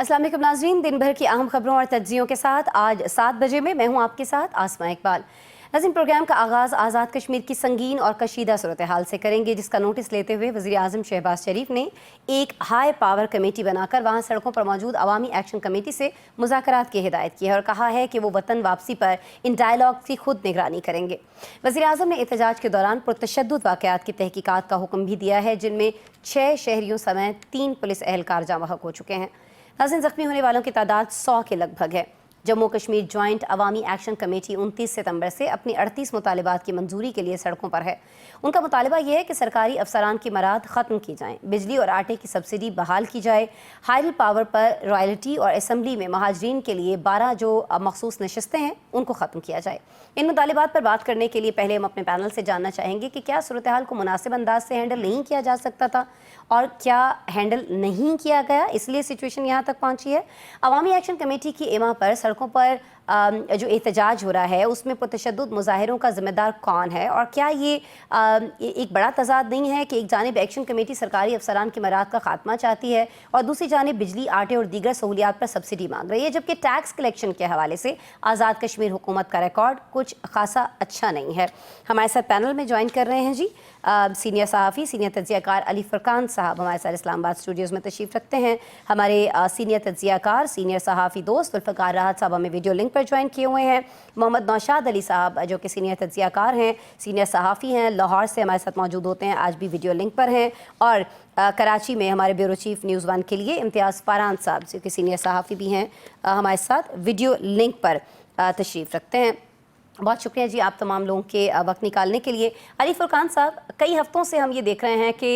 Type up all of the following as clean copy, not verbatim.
अस्सलाम वालेकुम नाज़रीन, दिन भर की अहम खबरों और तज्जियों के साथ आज 7 बजे में मैं हूं आपके साथ आसमा इकबाल। नाज़रीन, प्रोग्राम का आगाज़ आज़ाद कश्मीर की संगीन और कशीदा सूरत हाल से करेंगे, जिसका नोटिस लेते हुए वज़ीर आज़म शहबाज शरीफ ने एक हाई पावर कमेटी बनाकर वहाँ सड़कों पर मौजूद अवामी एक्शन कमेटी से मुज़ाकरात की हिदायत की है और कहा है कि वो वतन वापसी पर इन डायलॉग की खुद निगरानी करेंगे। वज़ीर आज़म ने एहतजाज के दौरान पुरतशद्दुद वाक़यात की तहकीकात का हुक्म भी दिया है, जिनमें 6 शहरियों समेत 3 पुलिस एहलकार जाँ बहक हो चुके हैं। नाज़रीन, ज़ख्मी होने वालों की तादाद 100 के लगभग है। जम्मू कश्मीर जॉइंट अवामी एक्शन कमेटी 29 सितंबर से अपनी 38 मुतालिबात की मंजूरी के लिए सड़कों पर है। उनका मुतालिबा यह है कि सरकारी अफसरान की मराद ख़त्म की जाएँ, बिजली और आटे की सब्सिडी बहाल की जाए, हाइडल पावर पर रॉयल्टी और असम्बली में महाजरीन के लिए 12 जो मखसूस नशस्तें हैं उनको ख़त्म किया जाए। इन मुतालिबात पर बात करने के लिए पहले हम अपने पैनल से जानना चाहेंगे कि क्या सूरत हाल को मुनासिब अंदाज से हैंडल नहीं किया जा सकता था और क्या हैंडल नहीं किया गया, इसलिए सिचुएशन यहाँ तक पहुँची है। अवामी एक्शन कमेटी की इमा पर सड़कों पर जो एहतजाज हो रहा है उसमें पुरतशद्दुद मुजाहिरों का ज़िम्मेदार कौन है और क्या ये एक बड़ा तज़ाद नहीं है कि एक जानिब एक्शन कमेटी सरकारी अफसरान की मराद का खात्मा चाहती है और दूसरी जानिब बिजली, आटे और दीगर सहूलियात पर सब्सिडी मांग रही है, जबकि टैक्स कलेक्शन के हवाले से आज़ाद कश्मीर हुकूमत का रिकॉर्ड कुछ खासा अच्छा नहीं है। हमारे साथ पैनल में ज्वाइन कर रहे हैं जी सीनियर सहाफ़ी, सीनियर तज्ज़ियाकार अली फरकान साहब हमारे साथ इस्लामाबाद स्टूडियोज़ में तशरीफ़ रखते हैं। हमारे सीनियर तज्ज़ियाकार, सीनियर सहाफ़ी दोस्त जुल्फ़िकार राहत साहब हमें वीडियो लिंक पर ज्वाइन किए हुए हैं। मोहम्मद नौशाद अली साहब जो कि सीनियर तज्ज़ियाकार हैं, सीनियर सहाफ़ी हैं, लाहौर से हमारे साथ मौजूद होते हैं, आज भी वीडियो लिंक पर हैं। और कराची में हमारे ब्यूरो चीफ न्यूज़ 1 के लिए इम्तियाज़ फ़ारान साहब जो कि सीनियर सहाफ़ी भी हैं, हमारे साथ वीडियो लिंक पर तशरीफ़ रखते हैं। बहुत शुक्रिया जी आप तमाम लोगों के वक्त निकालने के लिए। अली फरकान साहब, कई हफ्तों से हम ये देख रहे हैं कि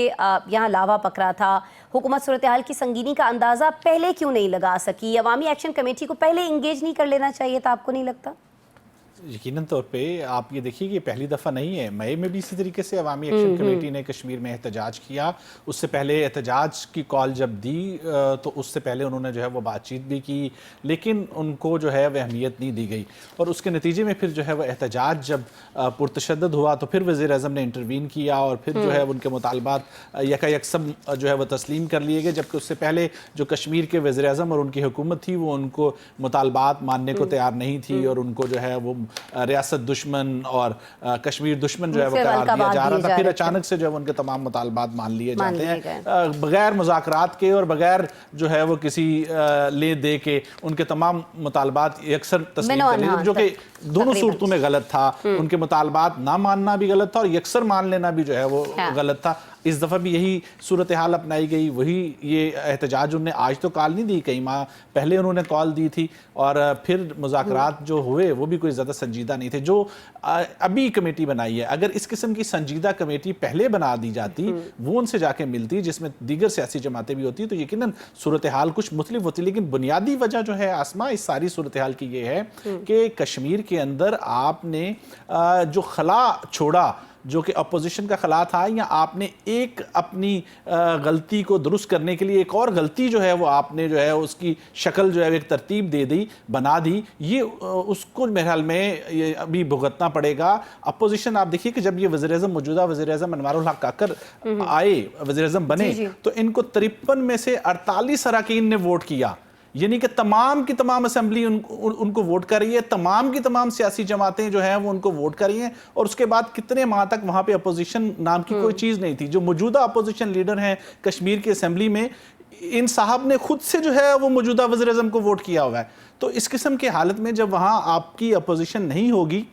यहाँ लावा पकड़ा था, हुकूमत सूरत हाल की संगीनी का अंदाज़ा पहले क्यों नहीं लगा सकी? अवामी एक्शन कमेटी को पहले इंगेज नहीं कर लेना चाहिए था, आपको नहीं लगता? यकीनन तौर पे आप ये देखिए कि पहली दफ़ा नहीं है, मई में भी इसी तरीके से अवामी एक्शन कमेटी ने कश्मीर में एहतजाज किया। उससे पहले एहतजाज की कॉल जब दी तो उससे पहले उन्होंने जो है वो बातचीत भी की, लेकिन उनको जो है वह अहमियत नहीं दी गई और उसके नतीजे में फिर जो है वह एहतजाज जब पुरतशद्दुद हुआ तो फिर वज़ीर आज़म ने इंटरवीन किया और फिर जो है उनके मुतालबात यकायक सब जो है वह तस्लीम कर लिए गए, जबकि उससे पहले जो कश्मीर के वज़ीर आज़म और उनकी हुकूमत थी वो उनको मुतालबात मानने को तैयार नहीं थी और उनको जो है वो रियासत दुश्मन और कश्मीर दुश्मन जो है वो करार दिया जा रहा था। फिर अचानक से जो है उनके तमाम मुतालबात मान लिए जाते हैं बगैर मुज़ाकरात के और बगैर जो है वो किसी ले दे के उनके तमाम मुतालबात अक्सर तस्लीम कर लिए, जो कि दोनों सूरतों में गलत था। उनके मुतालबात ना मानना भी गलत था और यकसर मान लेना भी जो है वो गलत था। इस दफ़ा भी यही सूरत हाल अपनाई गई, वही ये एहतजाज उन्होंने आज तो कॉल नहीं दी, कई माह पहले उन्होंने कॉल दी थी और फिर मुज़ाकरात जो हुए वो भी कोई ज़्यादा संजीदा नहीं थे। जो अभी कमेटी बनाई है, अगर इस किस्म की संजीदा कमेटी पहले बना दी जाती, वो उनसे जाके मिलती जिसमें दीगर सियासी जमातें भी होती तो यकीनन सूरत हाल कुछ मुख्तलिफ होती। लेकिन बुनियादी वजह जो है आसमा इस सारी सूरत हाल की ये है कि कश्मीर के अंदर आपने जो खला छोड़ा, जो कि अपोजिशन का खला था, या आपने एक अपनी गलती को दुरुस्त करने के लिए एक और गलती जो है वो आपने जो है उसकी शक्ल जो है एक तरतीब दे दी, बना दी, ये उसको मेरे ख्याल में ये अभी भुगतना पड़ेगा। अपोजिशन आप देखिए कि जब ये वज़ीर-ए-आज़म मौजूदा वज़ीर-ए-आज़म अनवारुल हक काकर आए, वज़ीर-ए-आज़म बने, तो इनको 53 में से 48 अरकान ने वोट किया, यानी कि तमाम की तमाम असेंबली उनको वोट कर रही है, तमाम की तमाम सियासी जमातें जो हैं वो उनको वोट कर रही हैं और उसके बाद कितने माह तक वहाँ पे अपोजिशन नाम की कोई चीज़ नहीं थी। जो मौजूदा अपोजिशन लीडर हैं कश्मीर की असेंबली में, इन साहब ने खुद से जो है वो मौजूदा वज़ीर-ए-आज़म को वोट किया हुआ है। तो इस किस्म की हालत में जब वहाँ आपकी अपोजिशन नहीं होगी,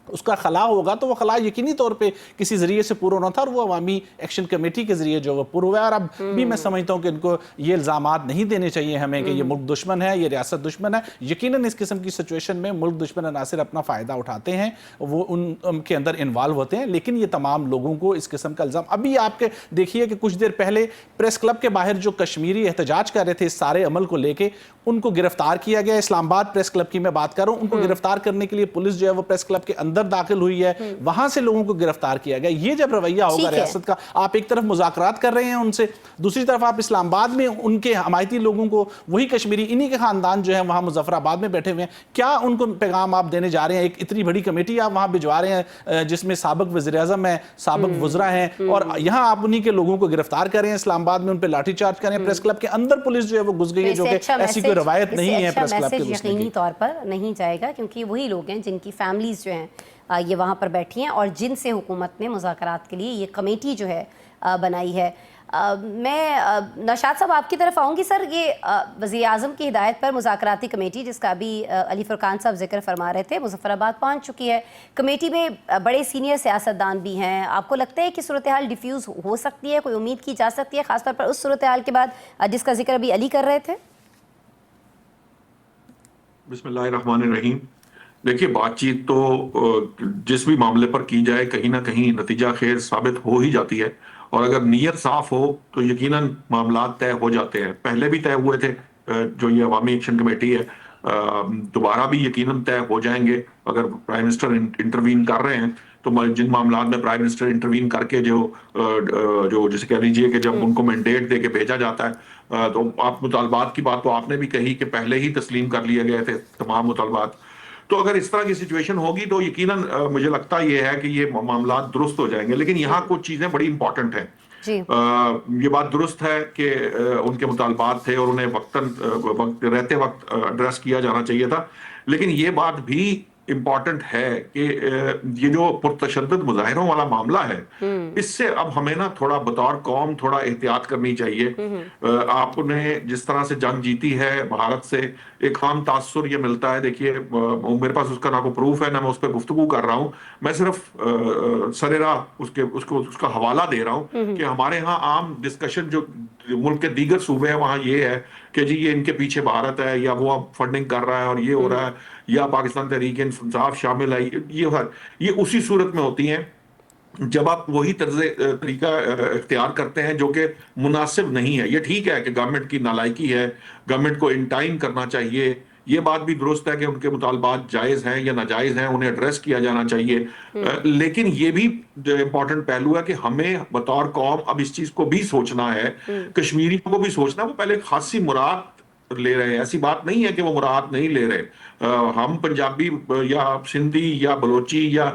उसका खला होगा, तो वो खला यकीनी तौर पे किसी ज़रिए से पूरा होना था और वो अवामी एक्शन कमेटी के ज़रिए जो वो पूरा हुआ है। और अब भी मैं समझता हूँ कि इनको ये इल्ज़ामात नहीं देने चाहिए हमें कि ये मुल्क दुश्मन है, ये रियासत दुश्मन है। यकीनन इस किस्म की सिचुएशन में मुल्क दुश्मन अनासिर अपना फ़ायदा उठाते हैं, वो उनके अंदर इन्वॉल्व होते हैं, लेकिन ये तमाम लोगों को इस किस्म का इल्ज़ाम अभी आपके देखिए कि कुछ देर पहले प्रेस क्लब के बाहर जो कश्मीरी एहतजाज कर रहे थे इस सारे अमल को लेके, उनको गिरफ्तार किया गया। इस्लामाबाद प्रेस क्लब की मैं बात कर रहा हूँ, उनको गिरफ्तार करने के लिए पुलिस जो है वो प्रेस क्लब के अंदर अंदर दाखिल हुई है, वहां से लोगों को गिरफ्तार किया गया। ये जब रवैया होगा रियासत का, आप एक तरफ मुज़ाकरात कर रहे हैं उनसे, दूसरी तरफ आप इस्लामाबाद में उनके हमायती लोगों को, वही कश्मीरी, इन्हीं के खानदान जो है वहां मुजफ्फराबाद में बैठे हुए हैं, क्या उनको पैगाम आप देने जा रहे हैं? एक इतनी बड़ी कमेटी आप वहां भिजवा रहे हैं जिसमें साबिक वज़ीर-ए-आज़म है, साबिक वज़रा हैं, और यहाँ आप उन्हीं के लोगों को गिरफ्तार कर रहे हैं, इस्लामाबाद में उन पर लाठीचार्ज कर रहे हैं, प्रेस क्लब के अंदर पुलिस जो है वो घुस गई है, जो कि ऐसी कोई रवायत नहीं है प्रेस क्लब के घुसने की। यकीनी तौर पर नहीं जाएगा, क्योंकि वही लोग हैं जिनकी फैमिलीज जो हैं ये वहाँ पर बैठी हैं और जिनसे हुकूमत ने मुज़ाकरात के लिए ये कमेटी जो है बनाई है। मैं नौशाद साहब आपकी तरफ आऊँगी। सर, ये वज़ीर आज़म की हिदायत पर मुज़ाकराती कमेटी, जिसका अभी अली फुरकान साहब जिक्र फरमा रहे थे, मुज़फ्फराबाद पहुँच चुकी है। कमेटी में बड़े सीनियर सियासतदान भी हैं। आपको लगता है कि सूरत हाल डिफ्यूज़ हो सकती है, कोई उम्मीद की जा सकती है, ख़ासतौर पर उस सूरत हाल के बाद जिसका जिक्र अभी अली कर रहे थे? बिस्मिल्लाहिर्रहमानिर्रहीम। देखिए, बातचीत तो जिस भी मामले पर की जाए कहीं ना कहीं नतीजा खैर साबित हो ही जाती है, और अगर नीयत साफ हो तो यकीनन मामला तय हो जाते हैं। पहले भी तय हुए थे, जो ये अवामी एक्शन कमेटी है, दोबारा भी यकीनन तय हो जाएंगे अगर प्राइम मिनिस्टर इंटरवीन कर रहे हैं। तो जिन मामला में प्राइम मिनिस्टर इंटरवीन करके जो जैसे कह लीजिए कि जब उनको मैंडेट दे के भेजा जाता है, तो आप मुतालबात की बात तो आपने भी कही कि पहले ही तस्लीम कर लिए गए थे तमाम मुतालबात। तो अगर इस तरह की सिचुएशन होगी तो यकीनन मुझे लगता ये है कि ये मामला दुरुस्त हो जाएंगे। लेकिन यहाँ कुछ चीजें बड़ी इंपॉर्टेंट हैं। ये बात दुरुस्त है कि उनके मुतालबात थे और उन्हें वक्त रहते वक्त एड्रेस किया जाना चाहिए था, लेकिन ये बात भी इम्पॉर्टेंट है कि ये जो पुरतशद्दुद मुजाहिरों वाला मामला है, इससे अब हमें ना थोड़ा बतौर कौम थोड़ा एहतियात करनी चाहिए। आपने जिस तरह से जंग जीती है भारत से, एक खाम तासुर ये मिलता है। देखिए, मेरे पास उसका ना कोई प्रूफ है ना मैं उस पर गुफ्तगू कर रहा हूँ, मैं सिर्फ सरेरा उसका हवाला दे रहा हूँ कि हमारे यहाँ आम डिस्कशन जो मुल्क के दीगर सूबे हैं वहाँ ये है कि जी ये इनके पीछे भारत है, या वो अब फंडिंग कर रहा है और ये हो रहा है, या पाकिस्तान तहरीक इंसाफ शामिल है। ये उसी सूरत में होती हैं जब आप वही तरीका इख्तियार करते हैं जो कि मुनासिब नहीं है। ये ठीक है कि गवर्नमेंट की नालायकी है, गवर्नमेंट को इन टाइम करना चाहिए, ये बात भी दुरुस्त है कि उनके मुतालबात जायज़ हैं या नाजायज़ हैं, उन्हें एड्रेस किया जाना चाहिए। लेकिन ये भी जो इम्पोर्टेंट पहलू है कि हमें बतौर कौम अब इस चीज़ को भी सोचना है, कश्मीरियों को भी सोचना है। वो पहले खासी मुराद ले रहे हैं, ऐसी बात नहीं है कि वो मुराद नहीं ले रहे। हम पंजाबी या सिंधी या बलोची या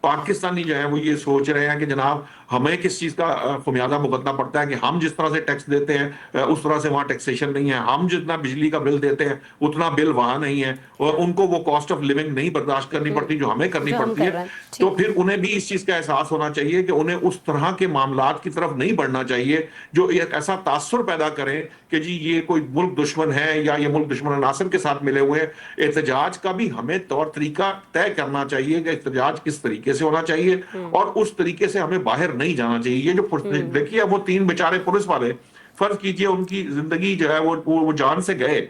पाकिस्तानी जो है वो ये सोच रहे हैं कि जनाब हमें किस चीज का खुमियाजा भुगतना पड़ता है कि हम जिस तरह से टैक्स देते हैं उस तरह से वहां टैक्सेशन नहीं है, हम जितना बिजली का बिल देते हैं उतना बिल वहां नहीं है, और उनको वो कॉस्ट ऑफ लिविंग नहीं बर्दाश्त करनी पड़ती जो हमें करनी पड़ती है। तो फिर उन्हें भी इस चीज का एहसास होना चाहिए कि उन्हें उस तरह के मामलात की तरफ नहीं बढ़ना चाहिए जो एक ऐसा तासुर पैदा करें कि जी ये कोई मुल्क दुश्मन है या ये मुल्क दुश्मन अनासर के साथ मिले हुए हैं। एहतजाज का भी हमें तौर तरीका तय करना चाहिए कि एहतजाज किस तरीके से होना चाहिए, और उस तरीके से हमें बाहर नहीं जाना चाहिए। ये जो देखिए वो 3 बेचारे पुलिस वाले, फर्ज कीजिए उनकी जिंदगी जो है वो जान से गए,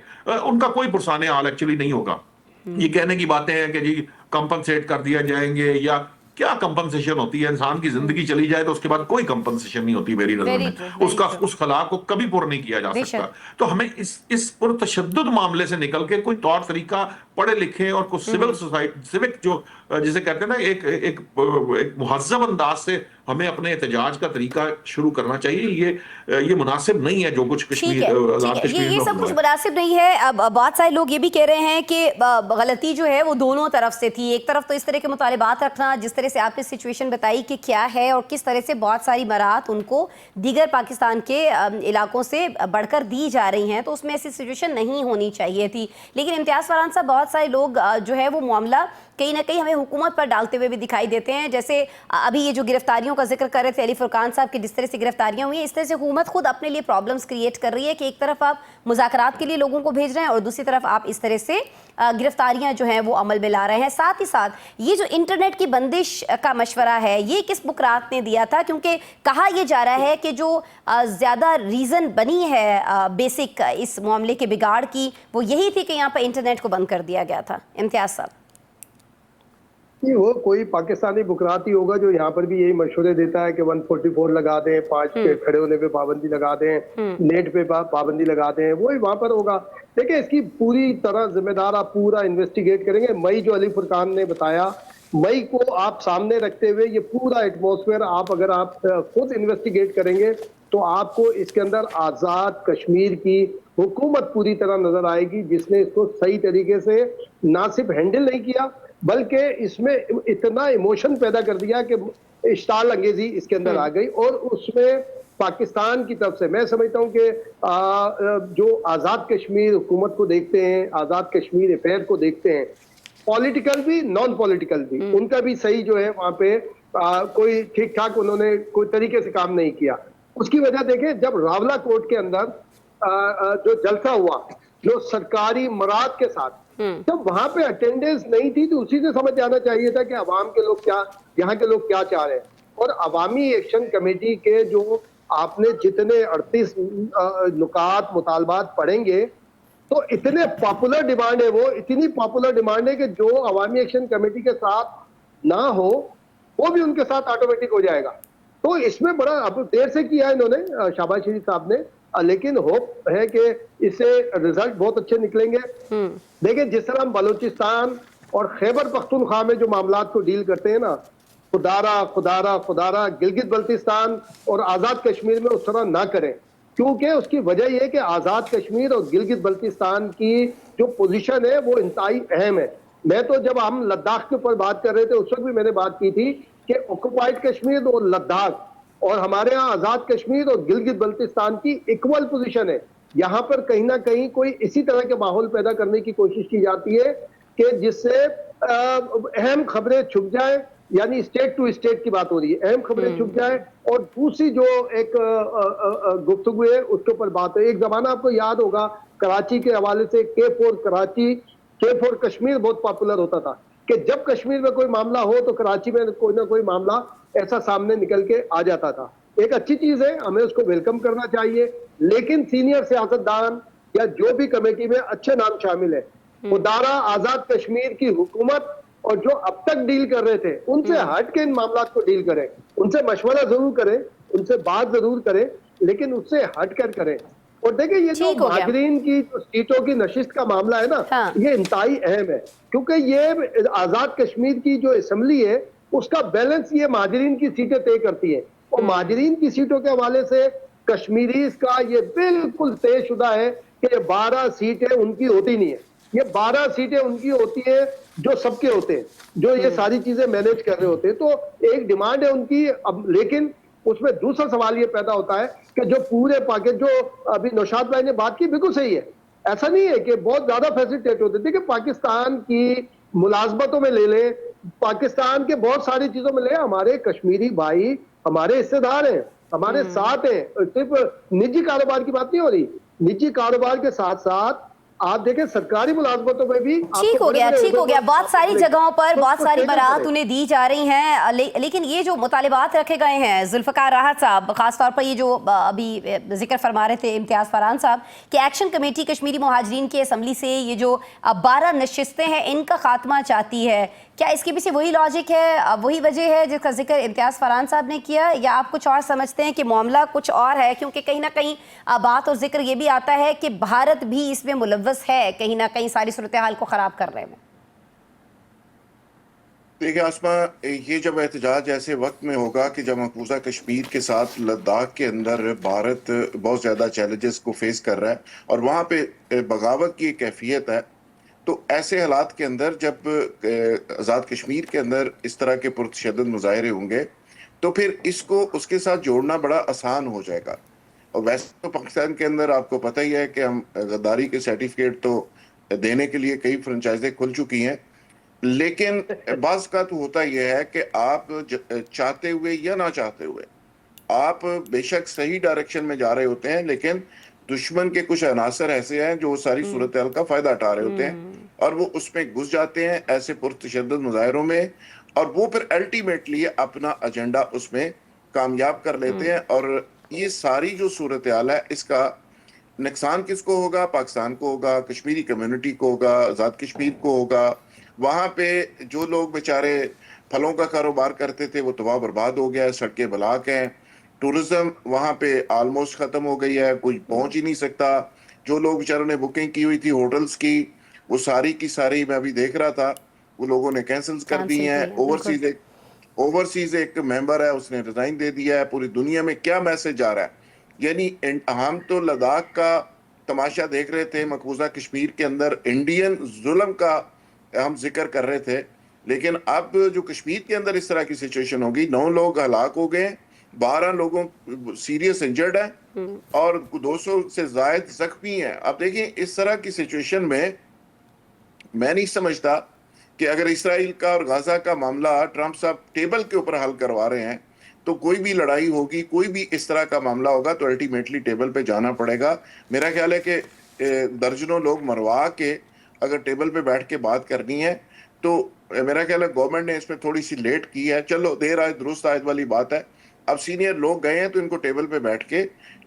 उनका कोई पुरसाने हाल एक्चुअली नहीं होगा। ये कहने की बातें हैं कि जी कंपनसेट कर दिया जाएंगे, या क्या कंपनसेशन होती है? इंसान की जिंदगी चली जाए तो उसके बाद कोई कंपनसेशन नहीं होती मेरी नजर में। उस खला को कभी पूरा नहीं किया जा सकता। तो हमें इस पुरतशद्दुद मामले से निकल के कोई तौर तरीका पढ़े लिखे और कुछ सिविल सोसाइटी सिविक जो जिसे कहते हैं ना एक मुहज्जब अंदाज से हमें अपने एहतजाज का तरीका शुरू करना चाहिए। ये मुनासिब नहीं है जो कुछ कश्मीर ये सब कुछ मुनासिब नहीं है। अब बहुत सारे लोग ये भी कह रहे हैं कि गलती जो है वो दोनों तरफ से थी। एक तरफ तो इस तरह के मुतालिबात रखना, जिस तरह से आपने सिचुएशन बताई कि क्या है और किस तरह से बहुत सारी मराहत उनको दीगर पाकिस्तान के इलाकों से बढ़कर दी जा रही हैं, तो उसमें ऐसी सिचुएशन नहीं होनी चाहिए थी। लेकिन इम्तियाज़ फरहान साहब, बहुत सारे लोग जो है वो मामला कहीं ना कहीं हमें हुकूमत पर डालते हुए भी दिखाई देते हैं। जैसे अभी ये जो गिरफ्तारियों का जिक्र कर रहे थे अली फुरकान साहब की, जिस तरह से गिरफ्तारियां हुई हैं, इस तरह से हुकूमत खुद अपने लिए प्रॉब्लम्स क्रिएट कर रही है कि एक तरफ आप मुज़ाकरात के लिए लोगों को भेज रहे हैं और दूसरी तरफ आप इस तरह से गिरफ्तारियां जो हैं वो अमल में ला रहे हैं। साथ ही साथ ये जो इंटरनेट की बंदिश का मशवरा है, ये किस बुकरात ने दिया था? क्योंकि कहा यह जा रहा है कि जो ज़्यादा रीज़न बनी है बेसिक इस मामले के बिगाड़ की, वो यही थी कि यहाँ पर इंटरनेट को बंद कर दिया गया था। इम्तियाज़ साहब, वो कोई पाकिस्तानी बुकरात ही होगा जो यहाँ पर भी यही मशवरे देता है कि 144 लगा दें, 5 पे खड़े होने पे पाबंदी लगा दें, नेट पे पाबंदी लगा दें, वही वहां पर होगा। देखिए, इसकी पूरी तरह जिम्मेदार आप पूरा इन्वेस्टिगेट करेंगे। मई जो अली फुरकान ने बताया मई को आप सामने रखते हुए ये पूरा एटमॉस्फेयर आप अगर आप खुद इन्वेस्टिगेट करेंगे तो आपको इसके अंदर आज़ाद कश्मीर की हुकूमत पूरी तरह नजर आएगी, जिसने इसको सही तरीके से ना सिर्फ हैंडल नहीं किया बल्कि इसमें इतना इमोशन पैदा कर दिया कि इश्ताल अंगेजी इसके अंदर आ गई। और उसमें पाकिस्तान की तरफ से मैं समझता हूं कि जो आज़ाद कश्मीर हुकूमत को देखते हैं, आज़ाद कश्मीर अफेयर को देखते हैं, पॉलिटिकल भी नॉन पॉलिटिकल भी, उनका भी सही जो है वहां पे कोई ठीक ठाक उन्होंने कोई तरीके से काम नहीं किया। उसकी वजह देखें, जब रावला कोर्ट के अंदर जो जलसा हुआ जो सरकारी मराद के साथ, जब वहां पे अटेंडेंस नहीं थी तो उसी से समझ जाना चाहिए था कि अवाम के लोग क्या, यहाँ के लोग क्या चाह रहे हैं। और अवामी एक्शन कमेटी के जो आपने जितने 38 नुकात मुतालबात पढ़ेंगे तो इतने पॉपुलर डिमांड है, वो इतनी पॉपुलर डिमांड है कि जो अवामी एक्शन कमेटी के साथ ना हो वो भी उनके साथ ऑटोमेटिक हो जाएगा। तो इसमें बड़ा अब देर से किया है इन्होंने, शाहबाज शरीफ साहब ने, लेकिन होप है कि इससे रिजल्ट बहुत अच्छे निकलेंगे। देखिए जिस तरह हम बलूचिस्तान और खैबर पख्तूनख्वा में जो मामलात को डील करते हैं ना, खुदारा गिलगित बल्तिस्तान और आज़ाद कश्मीर में उस तरह ना करें, क्योंकि उसकी वजह यह है कि आज़ाद कश्मीर और गिलगित बल्तिस्तान की जो पोजीशन है वो इंतहाई अहम है। मैं तो जब हम लद्दाख के ऊपर बात कर रहे थे उस वक्त भी मैंने बात की थी कि ऑक्युपाइड कश्मीर और लद्दाख और हमारे यहाँ आज़ाद कश्मीर और गिलगित बल्तिस्तान की इक्वल पोजीशन है। यहाँ पर कहीं ना कहीं कोई इसी तरह के माहौल पैदा करने की कोशिश की जाती है कि जिससे अहम खबरें छुप जाए, यानी स्टेट टू स्टेट की बात हो रही है, अहम खबरें छुप जाए और दूसरी जो एक गुफ्तगू है उसके ऊपर बात है। एक जमाना आपको याद होगा कराची के हवाले से K4 कराची, K4 कश्मीर बहुत पॉपुलर होता था कि जब कश्मीर में कोई मामला हो तो कराची में कोई ना कोई मामला ऐसा सामने निकल के आ जाता था। एक अच्छी चीज है, हमें उसको वेलकम करना चाहिए, लेकिन सीनियर सियासतदान या जो भी कमेटी में अच्छे नाम शामिल है, खुदारा आज़ाद कश्मीर की हुकूमत और जो अब तक डील कर रहे थे उनसे हट के इन मामला को डील करें, उनसे मशवरा जरूर करें, उनसे बात जरूर करें, लेकिन उससे हट कर करें। और देखिए ये जो महाजरीन की जो सीटों की नशिस्त का मामला है ना, ये इंतहाई अहम है, क्योंकि ये आज़ाद कश्मीर की जो असेंबली है उसका बैलेंस ये महाजरीन की सीटें तय करती है। और महाजरीन की सीटों के हवाले से कश्मीरीज का ये बिल्कुल तयशुदा है कि ये 12 सीटें उनकी होती नहीं है, ये 12 सीटें उनकी होती है जो सबके होते हैं, जो ये सारी चीजें मैनेज कर रहे होते हैं। तो एक डिमांड है उनकी अब, लेकिन उसमें दूसरा सवाल ये पैदा होता है कि जो पूरे पाकिस्तान, जो अभी नौशाद भाई ने बात की बिल्कुल सही है, ऐसा नहीं है कि बहुत ज्यादा फैसिलिटेट होते। देखिए पाकिस्तान की मुलाजमतों में ले लें, पाकिस्तान के बहुत सारी चीजों में ले, हमारे कश्मीरी भाई हमारे हिस्सेदार हैं, हमारे साथ हैं। सिर्फ निजी कारोबार की बात नहीं हो रही, निजी कारोबार के साथ साथ आप देखें सरकारी मुलाजमतों में भी ठीक हो गया। बहुत सारी जगहों पर बहुत सारी बरात उन्हें दी जा रही हैं, लेकिन ये जो मुतालिबात रखे गए हैं, जुल्फ़िकार राहत साहब खासतौर पर ये जो अभी जिक्र फरमा रहे थे इम्तियाज़ फरहान साहब कि एक्शन कमेटी कश्मीरी मुहाजिरीन की असम्बली से ये जो 12 नशिस्तें हैं इनका खात्मा चाहती है, क्या इसके पीछे वही लॉजिक है, वही वजह है जिसका जिक्र इम्तियाज़ फरहान साहब ने किया, या आप कुछ और समझते हैं कि मामला कुछ और है? क्योंकि कहीं ना कहीं बात और जिक्र ये भी आता है कि भारत भी इसमें मुलव्वस है कहीं ना कहीं सारी सूरत हाल को ख़राब करने में। देखिए आसमा, ये जब एहतजाज ऐसे वक्त में होगा कि जब मकबूजा कश्मीर के साथ लद्दाख के अंदर भारत बहुत ज़्यादा चैलेंजेस को फेस कर रहा है और वहाँ पे बगावत की कैफियत है, तो ऐसे हालात के अंदर जब आज़ाद कश्मीर के अंदर इस तरह के पुरतशद्दुद मुजाहरे होंगे तो फिर इसको उसके साथ जोड़ना बड़ा आसान हो जाएगा। और वैसे तो पाकिस्तान के अंदर आपको पता ही है कि हम गद्दारी के सर्टिफिकेट तो देने के लिए कई फ्रेंचाइजें खुल चुकी हैं, लेकिन बाज़ का तो होता यह है कि आप चाहते हुए या ना चाहते हुए आप बेशक सही डायरेक्शन में जा रहे होते हैं, लेकिन दुश्मन के कुछ अनासर ऐसे हैं जो सारी सूरत हाल का फायदा उठा रहे होते हैं और वो उसमें घुस जाते हैं ऐसे पुरतशद्दुद मुजाहिरों में, और वो फिर अल्टीमेटली अपना एजेंडा उसमें कामयाब कर लेते हैं। और ये सारी जो सूरत हाल है इसका नुकसान किसको होगा? पाकिस्तान को होगा, कश्मीरी कम्युनिटी को होगा, आज़ाद कश्मीर को होगा। वहाँ पे जो लोग बेचारे फलों का कारोबार करते थे वो तबाह बर्बाद हो गया है, सड़कें ब्लॉक हैं, टूरिज्म वहाँ पे आलमोस्ट ख़त्म हो गई है, कोई पहुँच ही नहीं सकता। जो लोग बेचारों ने बुकिंग की हुई थी होटल्स की, वो सारी की सारी मैं अभी देख रहा था वो लोगों ने कैंसिल कर दी हैं। ओवरसीज एक मेंबर है, उसने रिजाइन दे दिया है। पूरी दुनिया में क्या मैसेज आ रहा है? यानी हम तो लद्दाख का तमाशा देख रहे थे, मकबूजा कश्मीर के अंदर इंडियन जुल्म का हम जिक्र कर रहे थे, लेकिन अब जो कश्मीर के अंदर इस तरह की सिचुएशन होगी, 9 लोग हलाक हो गए, 12 लोगों सीरियस इंजर्ड है और 200 से ज्यादा जख्मी हैं। अब देखिए इस तरह की सिचुएशन में मैं नहीं समझता कि अगर इसराइल का और गाजा का मामला ट्रंप साहब टेबल के ऊपर हल करवा रहे हैं, तो कोई भी लड़ाई होगी, कोई भी इस तरह का मामला होगा तो अल्टीमेटली टेबल पे जाना पड़ेगा। मेरा ख्याल है कि दर्जनों लोग मरवा के अगर टेबल पे बैठ के बात करनी है तो मेरा ख्याल है गवर्नमेंट ने इसमें थोड़ी सी लेट की है। चलो देर आए दुरुस्त आयत वाली बात है। अब सीनियर लोग गए हैं तो इनको टेबल पे बैठ के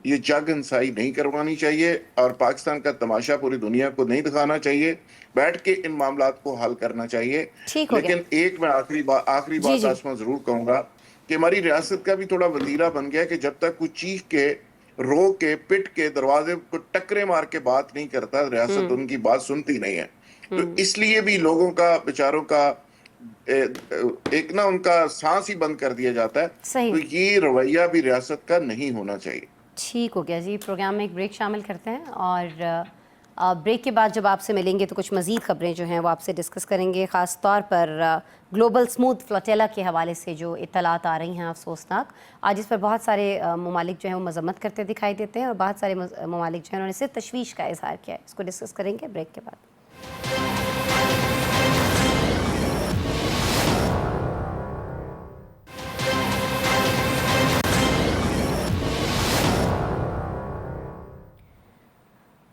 ये जग इंसाई नहीं करवानी चाहिए और पाकिस्तान का तमाशा पूरी दुनिया को नहीं दिखाना चाहिए। बैठ के इन मामलात को हल करना चाहिए। लेकिन एक मैं आखिरी बात आसमा जरूर कहूंगा कि हमारी रियासत का भी थोड़ा वतीरा बन गया कि जब तक कोई चीख के, रो के, पिट के, दरवाजे को टक्करे मार के बात नहीं करता, रियासत उनकी बात सुनती नहीं है। तो इसलिए भी लोगों का, बेचारों का एक ना उनका सांस ही बंद कर दिया जाता है। तो ये रवैया भी रियासत का नहीं होना चाहिए। ठीक हो गया जी। प्रोग्राम में एक ब्रेक शामिल करते हैं और ब्रेक के बाद जब आपसे मिलेंगे तो कुछ मज़ीद ख़बरें जो हैं वो आपसे डिस्कस करेंगे, ख़ास तौर पर ग्लोबल स्मूथ फ्लोटेला के हवाले से जो इत्तलात आ रही हैं अफसोसनाक। आज इस पर बहुत सारे ममालिक जो हैं वो मजम्मत करते दिखाई देते हैं और बहुत सारे ममालिक जो हैं उन्होंने सिर्फ तशवीश का इजहार किया है। इसको डिस्कस करेंगे ब्रेक के बाद।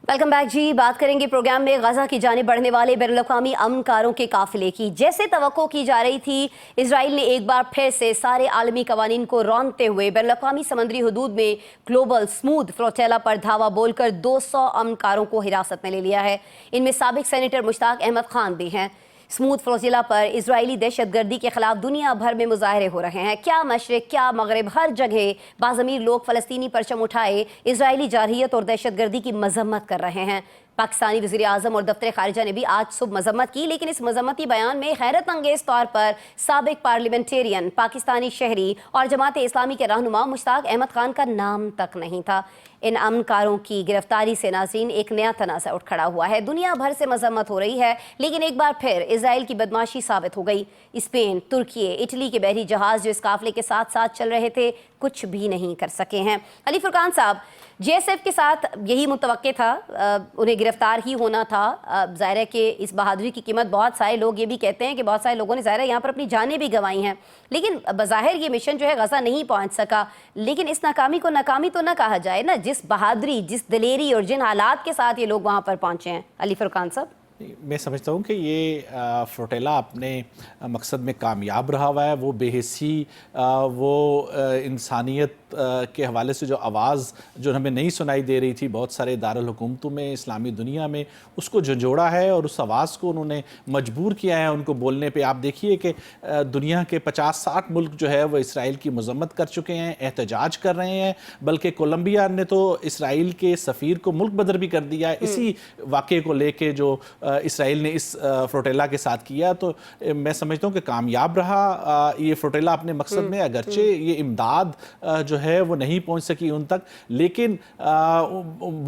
वेलकम बैक जी। बात करेंगे प्रोग्राम में गजा की जाने बढ़ने वाले बैनुल-अक़वामी अमनकारों के काफिले की। जैसे तवक्को की जा रही थी, इजराइल ने एक बार फिर से सारे आलमी कवानीन को रौंदते हुए बैनुल-अक़वामी समंदरी हदूद में ग्लोबल स्मूथ फ्लोटेला पर धावा बोलकर 200 अमनकारों को हिरासत में ले लिया है। इनमें साबिक सेनेटर मुश्ताक अहमद खान भी हैं। स्मूथ फ्लोटिला पर इजरायली दहशतगर्दी के खिलाफ दुनिया भर में मुजाहरे हो रहे हैं। क्या मशरिक, क्या मगरिब, हर जगह बाज़मीर लोग फ़लस्तीनी परचम उठाए इजरायली जारहियत और दहशतगर्दी की मजम्मत कर रहे हैं। पाकिस्तानी वज़ीर आज़म और दफ्तर खारिजा ने भी आज सुबह मजम्मत की, लेकिन इस मजम्मती बयान में हैरत अंगेज़ तौर पर साबिक पार्लियामेंटेरियन, पाकिस्तानी शहरी और जमात इस्लामी के रहनुमा मुश्ताक अहमद खान का नाम तक नहीं था। इन अमनकारों की गिरफ्तारी से नाज़रीन एक नया तनाज़ा उठ खड़ा हुआ है। दुनिया भर से मजम्मत हो रही है, लेकिन एक बार फिर इजराइल की बदमाशी साबित हो गई। स्पेन, तुर्की, इटली के बहरी जहाज़ जो इस काफिले के साथ साथ चल रहे थे कुछ भी नहीं कर सके हैं। अली फुरकान साहब, JSF के साथ यही मुतवक्के था, उन्हें गिरफ्तार ही होना था। ज़ाहिर है कि इस बहादुरी की कीमत बहुत सारे लोग ये भी कहते हैं कि बहुत सारे लोगों ने ज़ाहिर है यहाँ पर अपनी जानें भी गंवाई हैं, लेकिन बज़ाहिर ये मिशन जो है गज़ा नहीं पहुँच सका। लेकिन इस नाकामी को नाकामी तो ना कहा जाए ना, जिस बहादुरी, जिस दिलेरी और जिन हालात के साथ ये लोग वहाँ पर पहुँचे हैं। अली फुरकान साहब, मैं समझता हूँ कि ये फ्लोटेला अपने मकसद में कामयाब रहा हुआ है। वो बेहिसी, वो इंसानियत के हवाले से जो आवाज़ जो हमें नहीं सुनाई दे रही थी बहुत सारे दारुल हुकूमतों में, इस्लामी दुनिया में, उसको झंझोड़ा है और उस आवाज़ को उन्होंने मजबूर किया है उनको बोलने पे। आप देखिए कि दुनिया के 50-60 मुल्क जो है वो इसराइल की मजम्मत कर चुके हैं, एहतजाज कर रहे हैं, बल्कि कोलंबिया ने तो इसराइल के सफ़ीर को मुल्क बदर भी कर दिया इसी वाक़े को लेके जो इसराइल ने इस फ्लोटेला के साथ किया। तो मैं समझता हूँ कि कामयाब रहा ये फ्लोटेला अपने मकसद में। अगरचे ये इमदाद जो है वो नहीं पहुँच सकी उन तक, लेकिन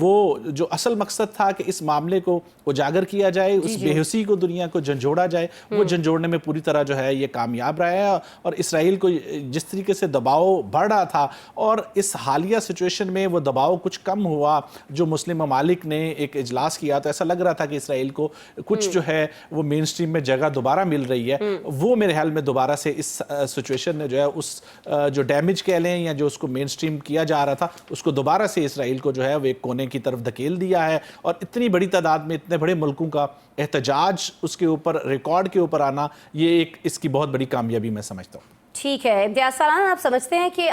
वो जो असल मकसद था कि इस मामले को उजागर किया जाए, उस बेहुसी को दुनिया को झंझोड़ा जाए, वो झंझोड़ने में पूरी तरह जो है ये कामयाब रहा है। और इसराइल को जिस तरीके से दबाव बढ़ रहा था और इस हालिया सिचुएशन में वो दबाव कुछ कम हुआ, जो मुस्लिम ममालिक ने एक इजलास किया तो ऐसा लग रहा था कि इसराइल को कुछ जो है वो मेन स्ट्रीम में जगह दोबारा मिल रही है। वो मेरे ख्याल में दोबारा से इस सिचुएशन ने जो है उस जो डैमेज कह लें या जो उसको मेन स्ट्रीम किया जा रहा था उसको दोबारा से इसराइल को जो है वो एक कोने की तरफ धकेल दिया है। और इतनी बड़ी तादाद में इतने बड़े मुल्कों का एहतजाज उसके ऊपर, रिकॉर्ड के ऊपर आना, ये एक इसकी बहुत बड़ी कामयाबी मैं समझता हूँ। ठीक है इम्तियाज़ सलान, आप समझते हैं कि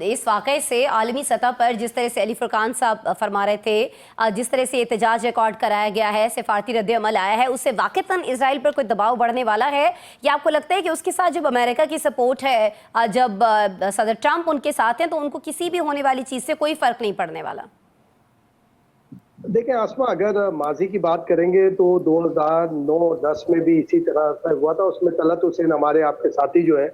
इस वाक़े से आलमी सतह पर जिस तरह से अली फुरकान साहब फरमा रहे थे, जिस तरह से एहतजाज रिकॉर्ड कराया गया है, सिफारती रद्द अमल आया है, उससे वाक़तन इजराइल पर कोई दबाव बढ़ने वाला है, या आपको लगता है कि उसके साथ जब अमेरिका की सपोर्ट है, जब सदर ट्रंप उनके साथ हैं, तो उनको किसी भी होने वाली चीज़ से कोई फ़र्क नहीं पड़ने वाला? देखें आसमा, अगर माजी की बात करेंगे तो 2009-10 में भी इसी तरह का हुआ था। उसमें तलत हुसैन हमारे आपके साथी जो है,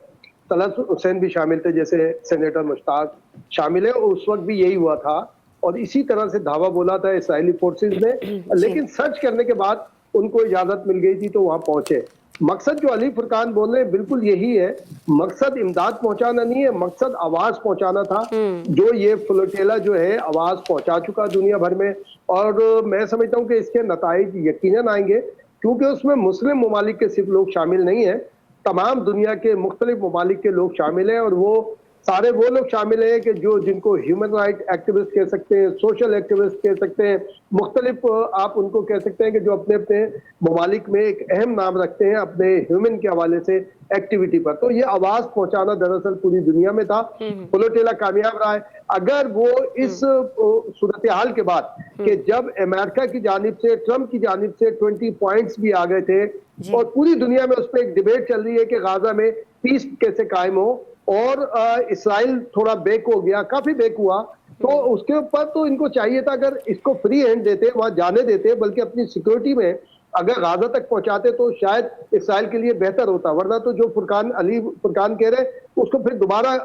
तलत हुसैन भी शामिल थे, जैसे सेनेटर मुश्ताक शामिल है, और उस वक्त भी यही हुआ था और इसी तरह से धावा बोला था इसराइली फोर्सेस ने। लेकिन सर्च करने के बाद उनको इजाजत मिल गई थी तो वहां पहुंचे। मकसद जो अली फुरकान बोल रहे हैं बिल्कुल यही है, मकसद इमदाद पहुंचाना नहीं है, मकसद आवाज पहुंचाना था। जो ये फ्लोटेला जो है आवाज पहुंचा चुका दुनिया भर में, और मैं समझता हूं कि इसके नताइज यकीनन आएंगे, क्योंकि उसमें मुस्लिम ममालिक के सिर्फ लोग शामिल नहीं है, तमाम दुनिया के मुख्तलिफ ममालिक के लोग शामिल हैं, और वो सारे वो लोग शामिल हैं कि जो जिनको ह्यूमन राइट एक्टिविस्ट कह सकते हैं, सोशल एक्टिविस्ट कह सकते हैं, मुख्तलिफ आप उनको कह सकते हैं कि जो अपने अपने ममालिक में एक अहम नाम रखते हैं अपने ह्यूमन के हवाले से एक्टिविटी पर। तो ये आवाज पहुंचाना दरअसल पूरी दुनिया में था। फ्लोटेला कामयाब रहा है। अगर वो इस सूरत हाल के बाद कि जब अमेरिका की जानिब से, ट्रंप की जानिब से 20 पॉइंट्स भी आ गए थे और पूरी दुनिया में उस पर एक डिबेट चल रही है कि गाजा में पीस कैसे कायम हो, और इसराइल थोड़ा बेक हो गया, काफी बेक हुआ, तो उसके ऊपर तो इनको चाहिए था अगर इसको फ्री हैंड देते, वहां जाने देते, बल्कि अपनी सिक्योरिटी में अगर गाजा तक पहुंचाते तो शायद इसराइल के लिए बेहतर होता। वरना तो जो अली फुरकान कह रहे उसको फिर दोबारा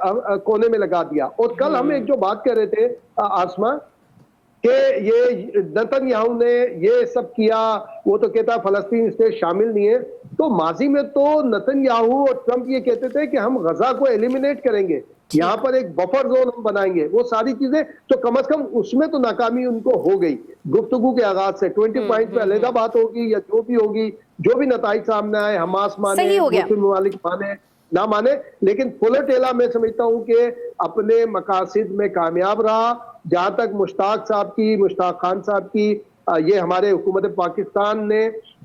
कोने में लगा दिया। और कल हम एक जो बात कर रहे थे आसमा, कि ये नेतन्याहू ने ये सब किया, वो तो कहता है फलस्तीन स्टेट शामिल नहीं है। तो माजी में तो नेतन्याहू और ट्रंप ये कहते थे कि हम गजा को एलिमिनेट करेंगे, यहाँ पर एक बफर जोन हम बनाएंगे, वो सारी चीजें, तो कम से कम उसमें तो नाकामी उनको हो गई गुफ्तगू के आगाज से। 20 पॉइंट पे अलहदा बात होगी या जो भी होगी, जो भी नताइज सामने आए, हमास माने, मुस्लिम ममालिक माने ना माने, लेकिन फ्लोटेला मैं समझता हूं कि अपने मकासद में कामयाब रहा। जहां तक मुश्ताक खान साहब की ये हमारे हुकूमत पाकिस्तान ने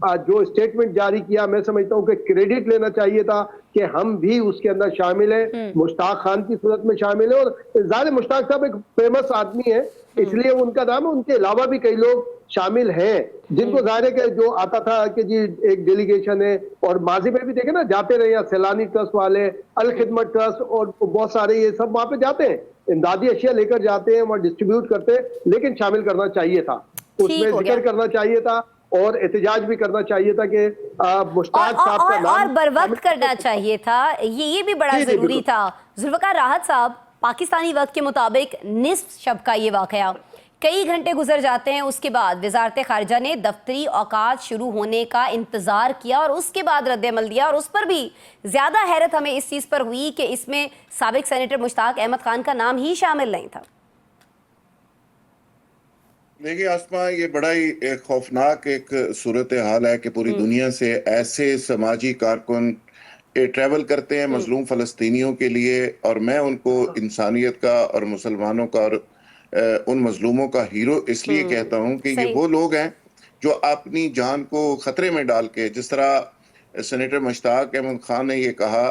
जो स्टेटमेंट जारी किया, मैं समझता हूं कि क्रेडिट लेना चाहिए था कि हम भी उसके अंदर शामिल हैं, मुश्ताक खान की सूरत में शामिल है। और ज़ाहिर मुश्ताक साहब एक फेमस आदमी है, इसलिए उनका नाम है, उनके अलावा भी कई लोग शामिल हैं जिनको जाहिर है कि जो आता था कि जी एक डेलीगेशन है, और माजी में भी देखे ना जाते रहे, सैलानी ट्रस्ट वाले, अल खिदमत ट्रस्ट और बहुत सारे ये सब वहां पे जाते हैं, इमदादी अशिया लेकर जाते हैं, वहां डिस्ट्रीब्यूट करते हैं। लेकिन शामिल करना चाहिए था, उसमें जिक्र करना चाहिए था और एहतजाज भी करना चाहिए था कि मुश्ताक साहब का नाम और बरवक्त करना चाहिए था। ये भी बड़ा जरूरी था। जुल्फ़िकार राहत साहब, पाकिस्तानी वक्त के मुताबिक निस्फ शब का ये वाकया, कई घंटे गुजर जाते हैं, उसके बाद वजारत खारजा ने दफ्तरी औकात शुरू होने का इंतजार किया और उसके बाद रद्द-ए-अमल दिया, और उस पर भी ज्यादा हैरत हमें इस चीज पर हुई कि इसमें साबिक सेनेटर मुश्ताक अहमद खान का नाम ही शामिल नहीं था। देखिए आसमा, ये बड़ा ही खौफनाक एक सूरत हाल है कि पूरी दुनिया से ऐसे समाजी कारकुन ट्रैवल करते हैं मजलूम फ़लस्तीनियों के लिए, और मैं उनको इंसानियत का और मुसलमानों का और उन मजलूमों का हीरो इसलिए कहता हूं कि ये वो लोग हैं जो अपनी जान को खतरे में डाल के, जिस तरह सेनेटर मुश्ताक अहमद खान ने ये कहा,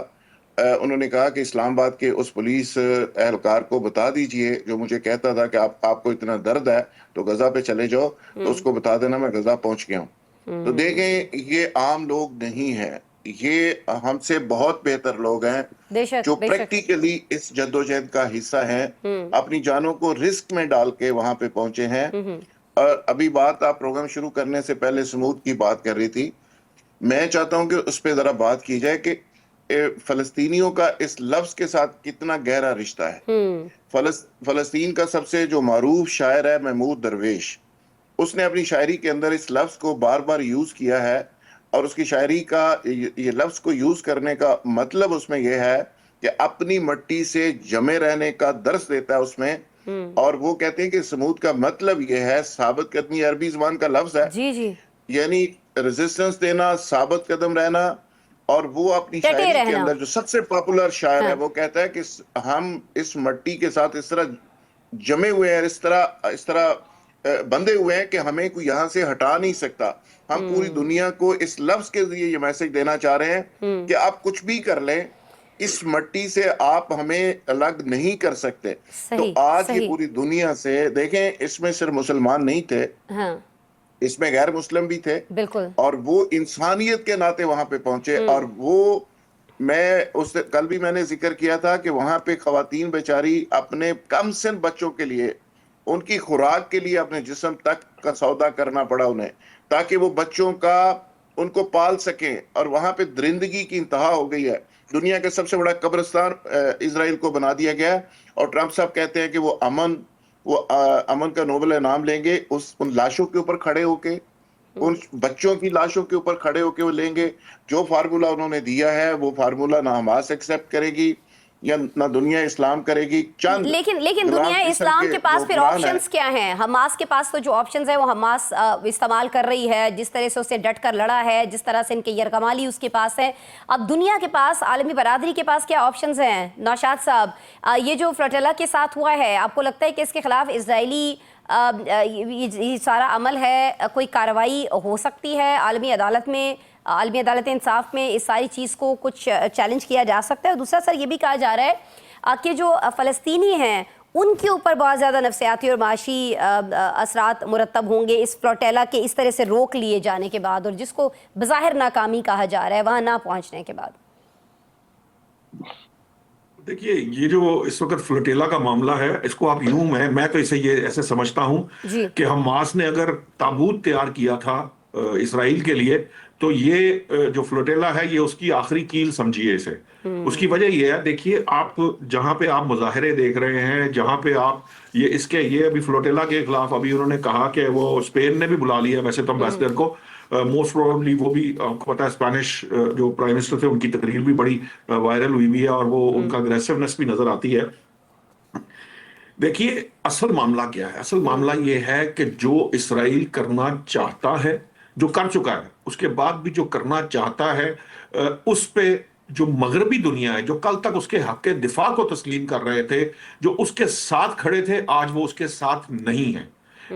उन्होंने कहा कि इस्लामाबाद के उस पुलिस एहलकार को बता दीजिए जो मुझे कहता था कि आपको इतना दर्द है तो गजा पे चले जाओ, तो उसको बता देना मैं गजा पहुंच गया हूं। तो देखें, ये आम लोग नहीं है, ये हमसे बहुत बेहतर लोग हैं जो प्रैक्टिकली इस जद्दोजहद का हिस्सा हैं, अपनी जानों को रिस्क में डाल के वहां पे पहुंचे हैं। और अभी बात आप प्रोग्राम शुरू करने से पहले समूद की बात कर रही थी, मैं चाहता हूं कि उस पर जरा बात की जाए कि फलस्तीनियों का इस लफ्ज के साथ कितना गहरा रिश्ता है। फलस्तीन का सबसे जो मारूफ शायर है महमूद दरवेश, उसने अपनी शायरी के अंदर इस लफ्ज को बार बार यूज किया है, और उसकी शायरी का ये लफ्ज को यूज करने का मतलब उसमें यह है कि अपनी मिट्टी से जमे रहने का दर्स देता है उसमें। और वो कहते हैं कि समूद का मतलब यह है, साबित कदमी अरबी जुबान का लफ्ज है, जी जी, यानी रेजिस्टेंस देना, साबित कदम रहना। और वो अपनी शायरी के अंदर जो सबसे पॉपुलर शायर है, वो कहता है कि हम इस मिट्टी के साथ इस तरह जमे हुए हैं, इस तरह बंधे हुए हैं कि हमें कोई यहाँ से हटा नहीं सकता। हम पूरी दुनिया को इस लफ्ज के जरिए ये मैसेज देना चाह रहे हैं कि आप कुछ भी कर लें, इस मिट्टी से आप हमें अलग नहीं कर सकते। तो आज ये पूरी दुनिया से देखें, इसमें सिर्फ मुसलमान नहीं थे, इसमें गैर मुस्लिम भी थे, बिल्कुल, और वो इंसानियत के नाते वहां पे पहुंचे। और वो मैं उस कल भी मैंने जिक्र किया था कि वहां पे खवातीन बेचारी अपने कम सिन बच्चों के लिए ان کی خوراک کے لیے اپنے جسم تک کا سودا کرنا پڑا انہیں، تاکہ وہ بچوں کا ان کو پال سکیں، اور وہاں پہ درندگی کی انتہا ہو گئی ہے۔ دنیا کا سب سے بڑا قبرستان اسرائیل کو بنا دیا گیا ہے، اور ٹرمپ صاحب کہتے ہیں کہ وہ امن کا نوبل انعام لیں گے ان لاشوں کے اوپر کھڑے ہو کے، ان بچوں کی لاشوں کے اوپر کھڑے ہو کے وہ لیں گے۔ جو فارمولا انہوں نے دیا ہے وہ فارمولا نہ حماس ایکسیپٹ کرے گی یا نہ دنیا اسلام کرے گی۔ چند لیکن غلام دنیا قسم اسلام کے پاس جو پھر حکمران ہیں، آپشنز کیا ہیں؟ حماس کے پاس تو جو آپشنز ہیں وہ حماس استعمال کر رہی ہے، جس طرح سے اسے ڈٹ کر لڑا ہے، جس طرح سے ان کے یرغمالی اس کے پاس ہے۔ اب دنیا کے پاس، عالمی برادری کے پاس کیا آپشنز ہیں؟ نوشاد صاحب، یہ جو فلوٹیلا کے ساتھ ہوا ہے، آپ کو لگتا ہے کہ اس کے خلاف اسرائیلی یہ سارا عمل ہے، کوئی کارروائی ہو سکتی ہے عالمی عدالت میں، عالمی عدالت انصاف میں اس ساری چیز کو کچھ چیلنج کیا جا سکتا ہے؟ اور دوسرا سر یہ بھی کہا جا رہا ہے کہ جو فلسطینی ہیں ان کے اوپر بہت زیادہ نفسیاتی اور معاشی اثرات مرتب ہوں گے اس فلوٹیلا کے اس طرح سے روک لیے جانے کے بعد، اور جس کو بظاہر ناکامی کہا جا رہا ہے وہاں نہ پہنچنے کے بعد۔ دیکھیے، یہ جو اس وقت فلوٹیلا کا معاملہ ہے، اس کو آپ یوں میں تو اسے یہ ایسے سمجھتا ہوں جی کہ حماس نے اگر تابوت تیار کیا تھا اسرائیل کے لیے، تو یہ جو فلوٹیلا ہے یہ اس کی آخری کیل سمجھیے اسے۔ اس کی وجہ یہ ہے، دیکھیے آپ جہاں پہ آپ مظاہرے دیکھ رہے ہیں، جہاں پہ آپ یہ ابھی فلوٹیلا کے خلاف ابھی انہوں نے کہا کہ وہ اسپین نے بھی بلا لیا ویسے تو امبیسڈر کو، موسٹ پروبیبلی وہ بھی آپ کو پتا ہے اسپینش جو پرائم منسٹر تھے ان کی تقریر بھی بڑی وائرل ہوئی ہے، اور وہ ان کا اگریسونیس بھی نظر آتی ہے۔ دیکھیے اصل معاملہ کیا ہے؟ اصل معاملہ یہ ہے کہ جو اسرائیل کرنا چاہتا ہے، جو کر چکا ہے، اس کے بعد بھی جو کرنا چاہتا ہے، اس پہ جو مغربی دنیا ہے، جو کل تک اس کے حق دفاع کو تسلیم کر رہے تھے، جو اس کے ساتھ کھڑے تھے، آج وہ اس کے ساتھ نہیں ہیں۔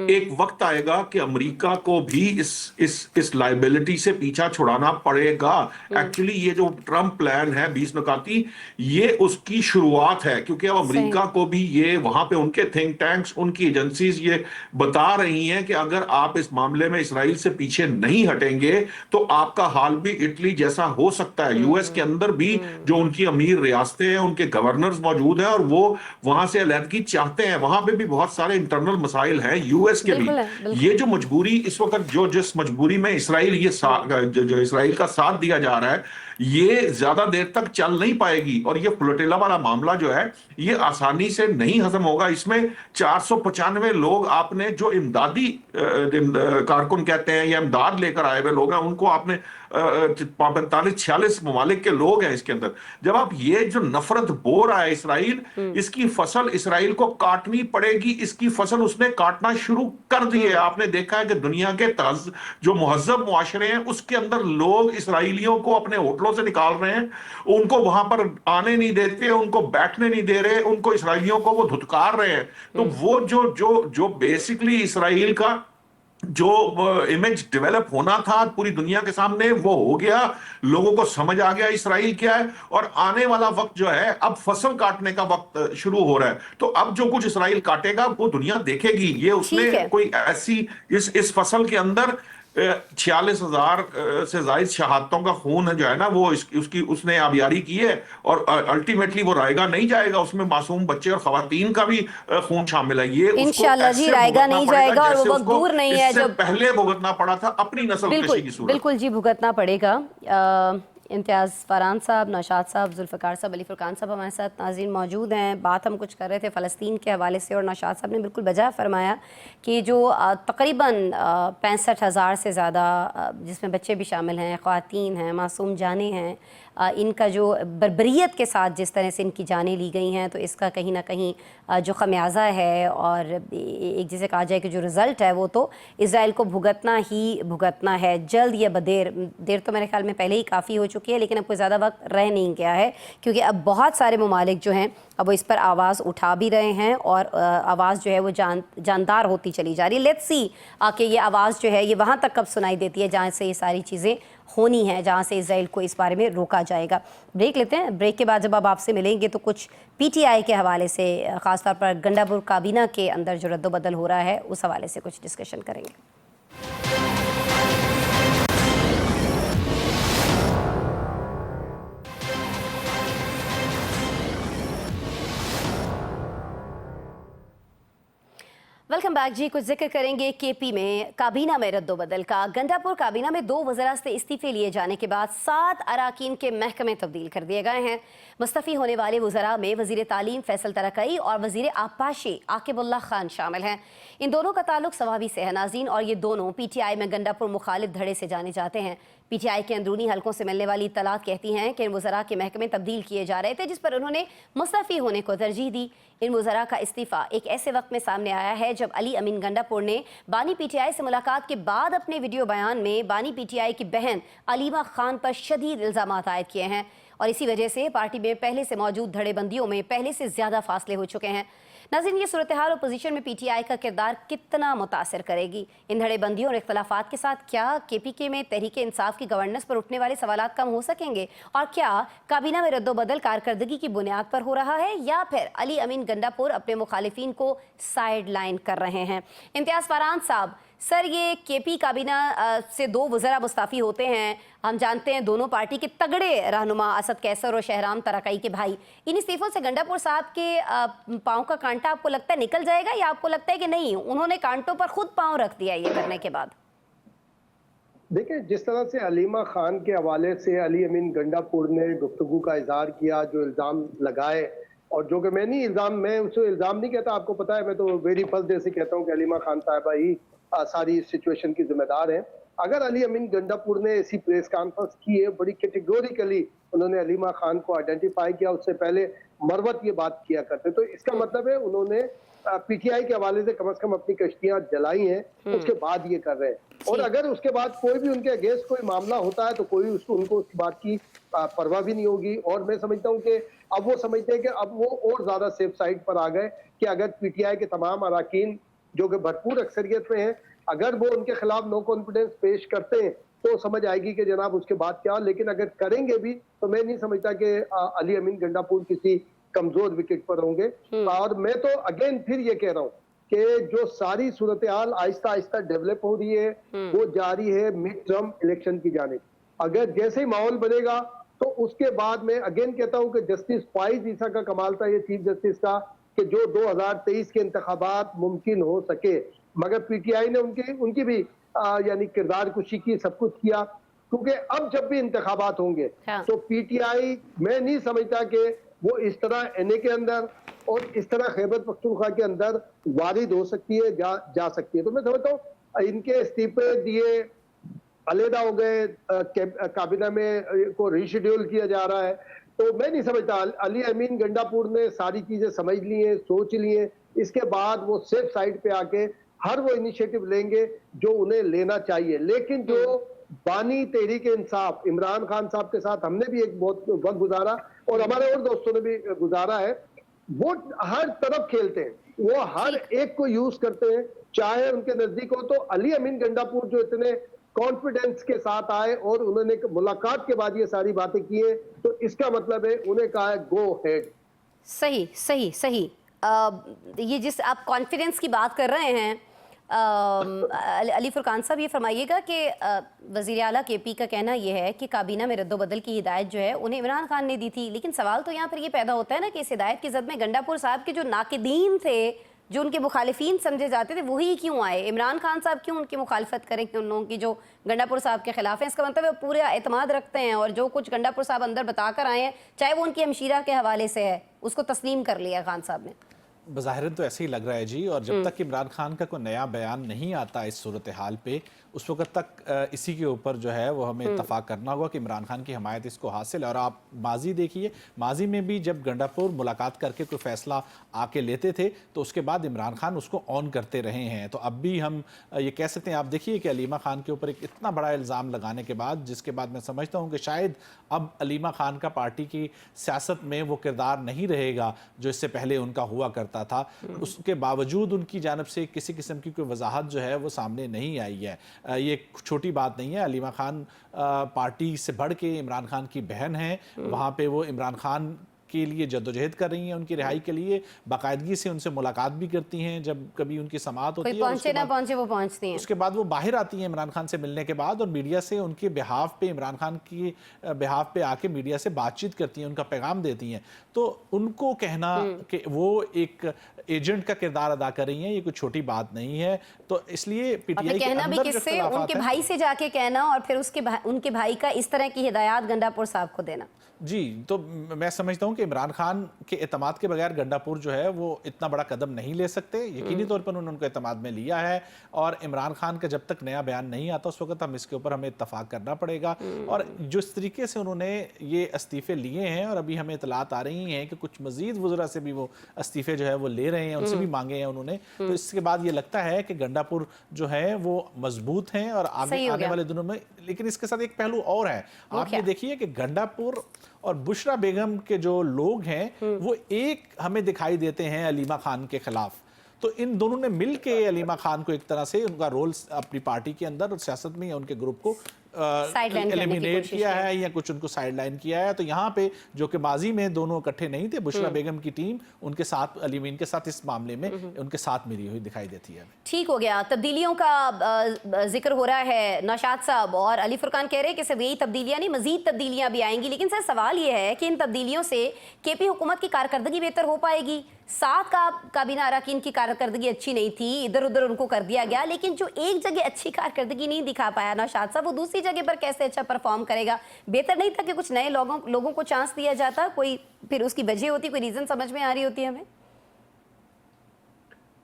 ایک وقت آئے گا کہ امریکہ کو بھی اس لائبلٹی سے پیچھا چھڑانا پڑے گا۔ ایکچولی یہ جو ٹرمپ پلان ہے 20 نکاتی، یہ اس کی شروعات ہے، کیونکہ اب امریکہ کو بھی یہ وہاں پہ ان کے تھنک ٹینکس، ان کی ایجنسیز یہ بتا رہی ہیں کہ اگر آپ اس معاملے میں اسرائیل سے پیچھے نہیں ہٹیں گے تو آپ کا حال بھی اٹلی جیسا ہو سکتا ہے۔ یو ایس کے اندر بھی جو ان کی امیر ریاستیں ہیں، ان کے گورنرز موجود ہیں اور وہ وہاں سے علیحدگی چاہتے ہیں، وہاں پہ بھی بہت سارے انٹرنل مسائل ہیں یو ایس کے بھی۔ یہ جو مجبوری اس وقت جس مجبوری میں اسرائیل جو اسرائیل کا ساتھ دیا جا رہا ہے، یہ زیادہ دیر تک چل نہیں پائے گی، اور یہ فلوٹیلا والا معاملہ جو ہے یہ آسانی سے نہیں ہضم ہوگا۔ اس میں 495 لوگ آپ نے جو امدادی کارکن کہتے ہیں یا امداد لے کر آئے ہوئے لوگ ہیں، ان کو آپ نے 45-46 ممالک کے لوگ ہیں اس کے اندر۔ جب آپ یہ جو نفرت بو رہا ہے اسرائیل، اس کی فصل اسرائیل کو کاٹنی پڑے گی، اس کی فصل اس نے کاٹنا شروع کر دی ہے۔ آپ نے دیکھا ہے کہ دنیا کے جو مہذب معاشرے ہیں اس کے اندر لوگ اسرائیلیوں کو اپنے ہوٹلوں سے نکال رہے ہیں، ان کو وہاں پر آنے نہیں دیتے، ان کو بیٹھنے نہیں دے رہے، ان کو اسرائیلیوں کو وہ دھتکار رہے ہیں۔ تو وہ جو بیسیکلی اسرائیل کا جو امیج ڈیولپ ہونا تھا پوری دنیا کے سامنے، وہ ہو گیا، لوگوں کو سمجھ آ گیا اسرائیل کیا ہے، اور آنے والا وقت جو ہے اب فصل کاٹنے کا وقت شروع ہو رہا ہے۔ تو اب جو کچھ اسرائیل کاٹے گا وہ دنیا دیکھے گی۔ یہ اس نے کوئی ایسی اس فصل کے اندر 46,000 سے زائد شہادتوں کا خون جو ہے نا، وہ اس نے آبیاری کی ہے، اور الٹیمیٹلی وہ رائے گا نہیں جائے گا، اس میں معصوم بچے اور خواتین کا بھی خون شامل ہے۔ یہ انشاءاللہ جی رائے گا نہیں جائے گا، اور وہ وقت دور نہیں ہے جب پہلے بھگتنا پڑا تھا اپنی نسل کشی کی صورت۔ بالکل جی بھگتنا پڑے گا۔ امتیاز فاران صاحب، نوشاد صاحب، ذوالفقار صاحب، علی فرقان صاحب ہمارے ساتھ ناظرین موجود ہیں۔ بات ہم کچھ کر رہے تھے فلسطین کے حوالے سے، اور نوشاد صاحب نے بالکل بجا فرمایا کہ جو تقریباً 65,000 سے زیادہ جس میں بچے بھی شامل ہیں، خواتین ہیں، معصوم جانیں ہیں، ان کا جو بربریت کے ساتھ جس طرح سے ان کی جانیں لی گئی ہیں، تو اس کا کہیں نہ کہیں جو خمیازہ ہے، اور ایک جسے کہا جائے کہ جو رزلٹ ہے، وہ تو اسرائیل کو بھگتنا ہے، جلد یا دیر تو میرے خیال میں پہلے ہی کافی ہو چکی ہے، لیکن اب کوئی زیادہ وقت رہ نہیں گیا ہے، کیونکہ اب بہت سارے ممالک جو ہیں اب وہ اس پر آواز اٹھا بھی رہے ہیں، اور آواز جو ہے وہ جاندار ہوتی چلی جا رہی ہے۔ لیٹس سی کہ یہ آواز جو ہے یہ وہاں تک کب سنائی دیتی ہے جہاں سے یہ ساری چیزیں ہونی ہیں، جہاں سے اسرائیل کو اس بارے میں روکا جائے گا۔ بریک لیتے ہیں، بریک کے بعد جب آپ سے ملیں گے تو کچھ پی ٹی آئی کے حوالے سے، خاص طور پر گنڈاپور کابینہ کے اندر جو رد و بدل ہو رہا ہے اس حوالے سے کچھ ڈسکشن کریں گے۔ बैक जी। कुछ जिक्र करेंगे केपी में काबीना में रद्दोबदल का। गंडापुर काबीना में 2 वज़रा से इस्तीफे लिए जाने के बाद 7 अराकीन के महकमे तब्दील कर दिए गए हैं। मुस्तफ़ी होने वाले वज़रा में वज़ीर तालीम फैसल तरकई और वज़ीर आबपाशी आकिबुल्लाह खान शामिल हैं। इन दोनों का ताल्लुक सवाबी से है नाज़रीन, और ये दोनों PTI में गंडापुर मुखालिफ धड़े से जाने जाते हैं। PTI के अंदरूनी हलकों से मिलने वाली इत्तलात कहती हैं कि इन वज़रा के महकमे तब्दील किए जा रहे थे जिस पर उन्होंने मुस्तफ़ी होने को तरजीह दी। इन वज़रा का इस्तीफ़ा एक ऐसे वक्त में सामने आया है जब अली अमीन गंडापुर ने बानी PTI से मुलाकात के बाद अपने वीडियो बयान में बानी PTI की बहन अलीमा खान पर शदीद इल्ज़ामात आयद किए हैं, और इसी वजह से पार्टी में पहले से मौजूद धड़ेबंदियों में पहले से ज़्यादा फासले हो चुके हैं। नाज़रीन, ये सूरत हाल अपोजिशन में PTI का किरदार कितना मुतासर करेगी? इन धड़ेबंदियों और इख्तलाफात के साथ क्या KPK में तहरीक इंसाफ की गवर्नेंस पर उठने वाले सवालात कम हो सकेंगे? और क्या काबीना में रद्दोबदल कारकर्दगी की बुनियाद पर हो रहा है, या फिर अली अमीन गंडापुर अपने मुखालिफिन को साइड लाइन कर रहे हैं? इम्तियाज़ फरहान साहब, सर, ये KP काबीना से 2 वज़रा मुस्ताफ़ी होते हैं। हम जानते हैं दोनों पार्टी के तगड़े रहनुमा असद कैसर और शहराम तरकई के भाई। इन इस्तीफ़ों से गंडापुर साहब के पाँव का कांटा आपको लगता है निकल जाएगा, या आपको लगता है कि नहीं, उन्होंने कांटों पर खुद पाँव रख दिया ये करने के बाद? देखिए, जिस तरह से अलीमा खान के हवाले से अली अमीन गंडापुर ने गुफ्तगू का इजहार किया, जो इल्ज़ाम लगाए, और जो कि मैं उसे इल्ज़ाम नहीं कहता, आपको पता है, मैं तो वेरी फर्स्ट डे से कहता हूँ कि अलीमा खान साहिबा ही सारी सिचुएशन की जिम्मेदार हैं। अगर अली अमीन गंडापुर ने ऐसी प्रेस कॉन्फ्रेंस की है, बड़ी कैटेगोरिकली उन्होंने अलीमा खान को आइडेंटिफाई किया, उससे पहले मरवत ये बात किया करते, तो इसका मतलब है उन्होंने PTI के हवाले से कम अपनी कश्तियां जलाई हैं, उसके बाद ये कर रहे हैं। और अगर उसके बाद कोई भी उनके अगेंस्ट कोई मामला होता है तो कोई उनको उस बात की परवाह भी नहीं होगी। और मैं समझता हूँ कि अब वो समझते हैं कि अब वो और ज्यादा सेफ साइड पर आ गए कि अगर PTI के तमाम अराकीन जो कि भरपूर अक्सरियत में हैं, अगर वो उनके खिलाफ नो कॉन्फिडेंस पेश करते हैं तो समझ आएगी कि जनाब उसके बाद क्या। लेकिन अगर करेंगे भी तो मैं नहीं समझता कि अली अमीन गंडापुर किसी कमजोर विकेट पर होंगे। और मैं तो अगेन फिर ये कह रहा हूँ कि जो सारी सूरत हाल आहिस्ता आहिस्ता डेवलप हो रही है वो जारी है मिड टर्म इलेक्शन की जानिब। अगर जैसे ही माहौल बनेगा तो उसके बाद मैं अगेन कहता हूँ कि जस्टिस फाइज ईसा का कमाल था ये चीफ जस्टिस का कि जो 2023 के इंतखाबात मुमकिन हो सके, मगर PTI ने उनकी भी यानी किरदार कुशी की, सब कुछ किया, क्योंकि अब जब भी इंतखाबात होंगे तो PTI मैं नहीं समझता कि वो इस तरह NA के अंदर और इस तरह खैबर पख्तूनख्वा के अंदर वारिद हो सकती है, जा सकती है। तो मैं समझता हूँ इनके इस्तीफे दिए, अलहदा हो गए, काबीना में को रीशेड्यूल किया जा रहा है, तो मैं नहीं समझता। अली अमीन गंडापुर ने सारी चीजें समझ ली हैं, सोच ली हैं, इसके बाद वो सेफ साइड पे आके हर वो इनिशिएटिव लेंगे जो उन्हें लेना चाहिए। लेकिन जो बानी तहरीक इंसाफ इमरान खान साहब के साथ हमने भी एक बहुत वक्त गुजारा और हमारे और दोस्तों ने भी गुजारा है, वो हर तरफ खेलते हैं, वो हर एक को यूज करते हैं, चाहे उनके नजदीक हो। तो अली अमीन गंडापुर जो इतने कॉन्फिडेंस के साथ आए और उन्होंने मुलाकात के बाद ये सारी बातें की है, तो इसका मतलब है उन्हें कहा है गो हेड। सही सही सही। ये जिस आप कॉन्फिडेंस की बात कर रहे हैं, अली फुरकान साहब, ये फरमाइएगा कि वज़ीर आला KP का कहना यह है कि काबीना में रद्दोबदल की हिदायत जो है उन्हें इमरान खान ने दी थी, लेकिन सवाल तो यहाँ पर ये पैदा होता है ना कि इस हिदायत की जद में गंडापुर साहब के जो नाकिदीन थे, जो उनके मुखालिफिन समझे जाते थे, वही क्यों आए? इमरान खान साहब क्यों उनकी मुखालफत करें कि उन लोगों की जो गंडापुर साहब के खिलाफ हैं? इसका मतलब है पूरे एतमाद रखते हैं और जो कुछ गंडापुर साहब अंदर बताकर आए हैं, चाहे वो उनकी हमशीरा के हवाले से है, उसको तस्लीम कर लिया खान साहब ने। बज़ाहिरन तो ऐसे ही लग रहा है जी, और जब तक इमरान खान का कोई नया बयान नहीं आता इस सूरत हाल पे, उस वक्त तक इसी के ऊपर जो है वो हमें इत्तफाक करना होगा कि इमरान खान की हमायत इसको हासिल है। और आप माजी देखिए, माजी में भी जब गंडापुर मुलाकात करके कोई फ़ैसला आके लेते थे तो उसके बाद इमरान खान उसको ऑन करते रहे हैं। तो अब भी हम ये कह सकते हैं, आप देखिए कि अलीमा खान के ऊपर एक इतना बड़ा इल्ज़ाम लगाने के बाद, जिसके बाद मैं समझता हूँ कि शायद अब अलीमा खान का पार्टी की सियासत में वो किरदार नहीं रहेगा जो इससे पहले उनका हुआ करता था। उसके बावजूद उनकी जानब से किसी किस्म की कोई वजाहत जो है वो सामने नहीं आई है। ये छोटी बात नहीं है। अलीमा खान पार्टी से बढ़ के इमरान खान की बहन है, वहाँ पे वो इमरान खान के लिए जद्दोजहद कर रही हैं, उनकी रिहाई के लिए बाकायदगी से उनसे मुलाकात भी करती हैं जब कभी उनकी समाअत होती है। पहुंचे ना पहुंचे वो पहुंचती हैं। उसके बाद वो बाहर आती हैं इमरान खान से मिलने के बाद, और मीडिया से उनके बिहाफ पे, इमरान खान की बिहाफ पे आके मीडिया से बातचीत करती हैं, उनका पैगाम देती हैं। तो उनको कहना कि वो एक एजेंट का किरदार अदा कर रही हैं, ये कोई छोटी बात नहीं है। तो इसलिए और पीटीआई फिर के कहना भी अंदर जो किससे, इख्तिलाफात उनके हैं- भाई से जाके कहना और फिर उनके भाई का इस तरह की हिदायत गंडापुर साहब को देना। जी, तो मैं समझता हूं कि इमरान खान के एतमाद के बगैर गंडापुर जो है वो इतना बड़ा कदम नहीं ले सकते। यकीनी तौर पर उन्होंने उनको एतमाद में लिया है, और इमरान खान का जब तक नया बयान नहीं आता उस वक्त हम इसके ऊपर हमें इत्तफाक करना पड़ेगा। और जो इस तरीके से उन्होंने ये इस्तीफे लिए हैं, और अभी हमें इतलात आ रही हैं कि कुछ मजीद वज़रा से भी वो इस्तीफे जो है वो ले रहे हैं, उनसे भी मांगे हैं उन्होंने, तो इसके बाद ये लगता है कि गंडापुर जो है वो मजबूत हैं और सही आगे हो आने गया। वाले दिनों में। लेकिन इसके साथ एक पहलू और है, वो आप क्या? ये देखिए कि गंडापुर और बुशरा बेगम के जो लोग हैं वो एक हमें दिखाई देते हैं अलीमा खान के खिलाफ। तो इन दोनों ने मिल के अलीमा खान को एक तरह से उनका रोल अपनी पार्टी के अंदर और सियासत में या उनके ग्रुप को साइडलाइन करने की एलिमिनेट कोशिश किया की। है या कुछ उनको साइडलाइन किया है। तो यहाँ पे जो कि माजी में दोनों इकट्ठे नहीं थे, बुशरा बेगम की टीम उनके साथ, अलीमीन के साथ इस मामले में उनके साथ मिली हुई दिखाई देती है। ठीक हो गया। तब्दीलियों का जिक्र हो रहा है, नौशाद साहब और अली फुरकान कह रहे हैं कि सिर्फ यही तब्दीलियां नहीं, मजीद तब्दीलियां भी आएंगी। लेकिन सर सवाल ये है कि इन तब्दीलियों से केपी हुकूमत की कारकर्दगी बेहतर हो पाएगी? 7 काबीना अरकान की कारकर्दगी अच्छी नहीं थी, इधर उधर उनको कर दिया गया, लेकिन जो एक जगह अच्छी कारकर्दगी नहीं दिखा पाया नौशाद साहब, वो दूसरी जगह पर कैसे अच्छा परफॉर्म करेगा? बेहतर नहीं था कि कुछ नए लोगों को चांस दिया जाता? कोई फिर उसकी वजह होती, कोई रीजन समझ में आ रही होती है हमें?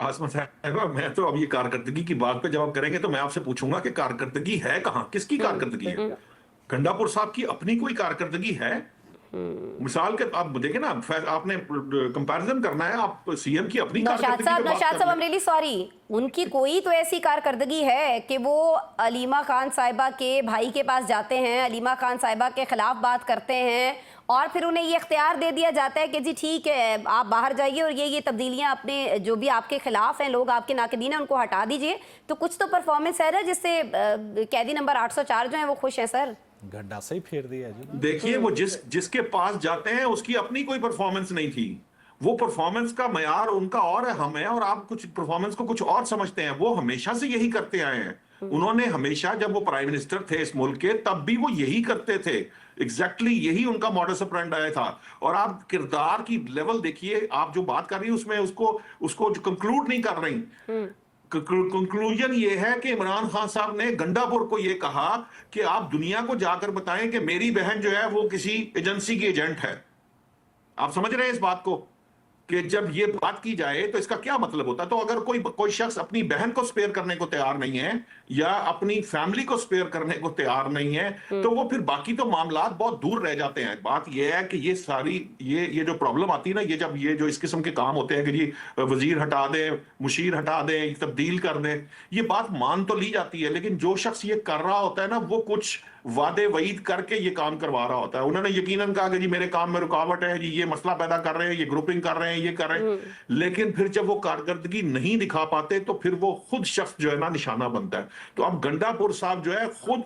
आसमा साहब, मैं तो अब ये कारकर्दगी की बात पे जवाब करेंगे तो मैं आपसे पूछूंगा कि कारकर्दगी है कहाँ, किसकी कारकर्दगी है? गंडापुर साहब की अपनी कोई कारकर्दगी है? मिसाल के आप देखें ना, आपने कंपैरिजन करना है, आप सीएम की अपनी कारकर्दगी पे बात नौशाद कर साहब, रहे I'm really sorry, उनकी कोई तो ऐसी कारकर्दगी है कि वो अलीमा खान साहिबा के भाई के पास जाते हैं, अलीमा खान साहिबा के खिलाफ बात करते हैं, और फिर उन्हें ये इख्तियार दे दिया जाता है कि जी ठीक है, आप बाहर जाइए और ये तब्दीलियां अपने जो भी आपके खिलाफ हैं, लोग आपके नाकदीन हैं, उनको हटा दीजिए। तो कुछ तो परफॉर्मेंस है ना जिससे कैदी नंबर 804 जो है वो खुश हैं सर। गड्ढा से ही फेर दिया जी। देखिए, वो जिसके पास जाते हैं उसकी अपनी कोई परफॉर्मेंस नहीं थी। वो परफॉर्मेंस का मयार उनका और है, हम है, और आप कुछ परफॉर्मेंस को कुछ और समझते हैं। वो हमेशा से यही करते आए हैं। उन्होंने हमेशा, जब वो प्राइम मिनिस्टर थे इस मुल्क के, तब भी वो यही करते थे। एग्जैक्टली यही उनका मॉडस ऑपरेंडी था। और आप किरदार की लेवल देखिए, आप जो बात कर रही है उसमें उसको कंक्लूड नहीं कर रही। कंक्लूजन ये है कि इमरान खान साहब ने गंडापुर को ये कहा कि आप दुनिया को जाकर बताएं कि मेरी बहन जो है वो किसी एजेंसी की एजेंट है। आप समझ रहे हैं इस बात को कि जब ये बात की जाए तो इसका क्या मतलब होता है? तो अगर कोई शख्स अपनी बहन को स्पेयर करने को तैयार नहीं है या अपनी फैमिली को स्पेयर करने को तैयार नहीं है, तो वो फिर बाकी तो मामलात बहुत दूर रह जाते हैं। बात ये है कि ये सारी ये जो प्रॉब्लम आती है ना, ये जब ये जो इस किस्म के काम होते हैं कि जी वजीर हटा दें, मुशीर हटा दें, तब्दील कर दें, ये बात मान तो ली जाती है, लेकिन जो शख्स ये कर रहा होता है ना, वो कुछ वादे वईद करके ये काम करवा रहा होता है। उन्होंने यकीनन कहा कि जी मेरे काम में रुकावट है, जी ये मसला पैदा कर रहे हैं, ये ग्रुपिंग कर रहे हैं, ये कर रहे हैं, लेकिन फिर जब वो कारकर्दगी नहीं दिखा पाते तो फिर वो खुद शख्स जो है ना निशाना बनता है। तो अब गंडापुर साहब जो है खुद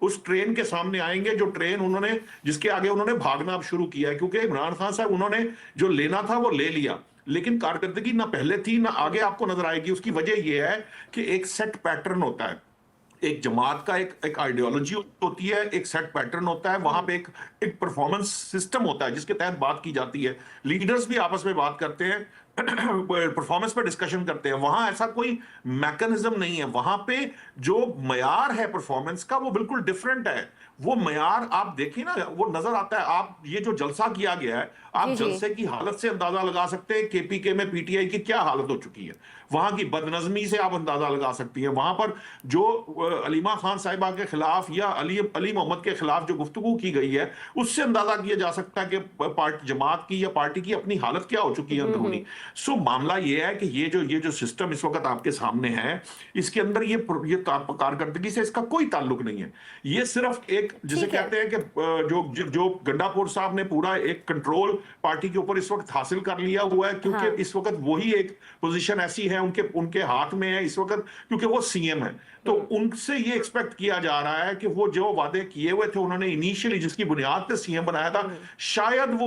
उस ट्रेन के सामने आएंगे जो ट्रेन उन्होंने, जिसके आगे उन्होंने भागना अब शुरू किया है, क्योंकि इमरान खान साहब उन्होंने जो लेना था वो ले लिया, लेकिन कारकर्दगी ना पहले थी ना आगे आपको नजर आएगी। उसकी वजह यह है कि एक सेट पैटर्न होता है, एक जमात का एक आइडियोलॉजी होती है, एक सेट पैटर्न होता है, वहां पे एक परफॉर्मेंस सिस्टम होता है जिसके तहत बात की जाती है। लीडर्स भी आपस में बात करते हैं, परफॉर्मेंस पे डिस्कशन करते हैं। वहां ऐसा कोई मैकेनिज्म नहीं है। वहां पे जो मयार है परफॉर्मेंस का वो बिल्कुल डिफरेंट है। वो मयार आप देखिए ना, वो नजर आता है। आप ये जो जलसा किया गया है, आप जलसे की हालत से अंदाजा लगा सकते हैं केपीके में पीटीआई की क्या हालत हो चुकी है। वहां की बदनजमी से आप अंदाजा लगा सकती है। वहां पर जो अलीमा खान साहिबा के खिलाफ या अली मोहम्मद के खिलाफ जो गुफ्तगू की गई है, उससे अंदाजा किया जा सकता है कि जमात की या पार्टी की अपनी हालत क्या हो चुकी है अंदरूनी। सो मामला ये है कि ये जो सिस्टम इस वक्त आपके सामने है, इसके अंदर ये कारकर्दगी से इसका कोई ताल्लुक नहीं है। ये सिर्फ एक, जिसे कहते हैं कि जो गंडापुर साहब ने पूरा एक कंट्रोल पार्टी के ऊपर इस वक्त हासिल कर लिया हुआ है, क्योंकि इस वक्त वही एक पोजीशन ऐसी है उनके हाथ में है इस वक्त, क्योंकि वो सीएम है। तो उनसे ये एक्सपेक्ट किया जा रहा है कि वो जो वादे किए हुए थे उन्होंने इनिशियली, जिसकी बुनियाद पे सीएम बनाया था, शायद वो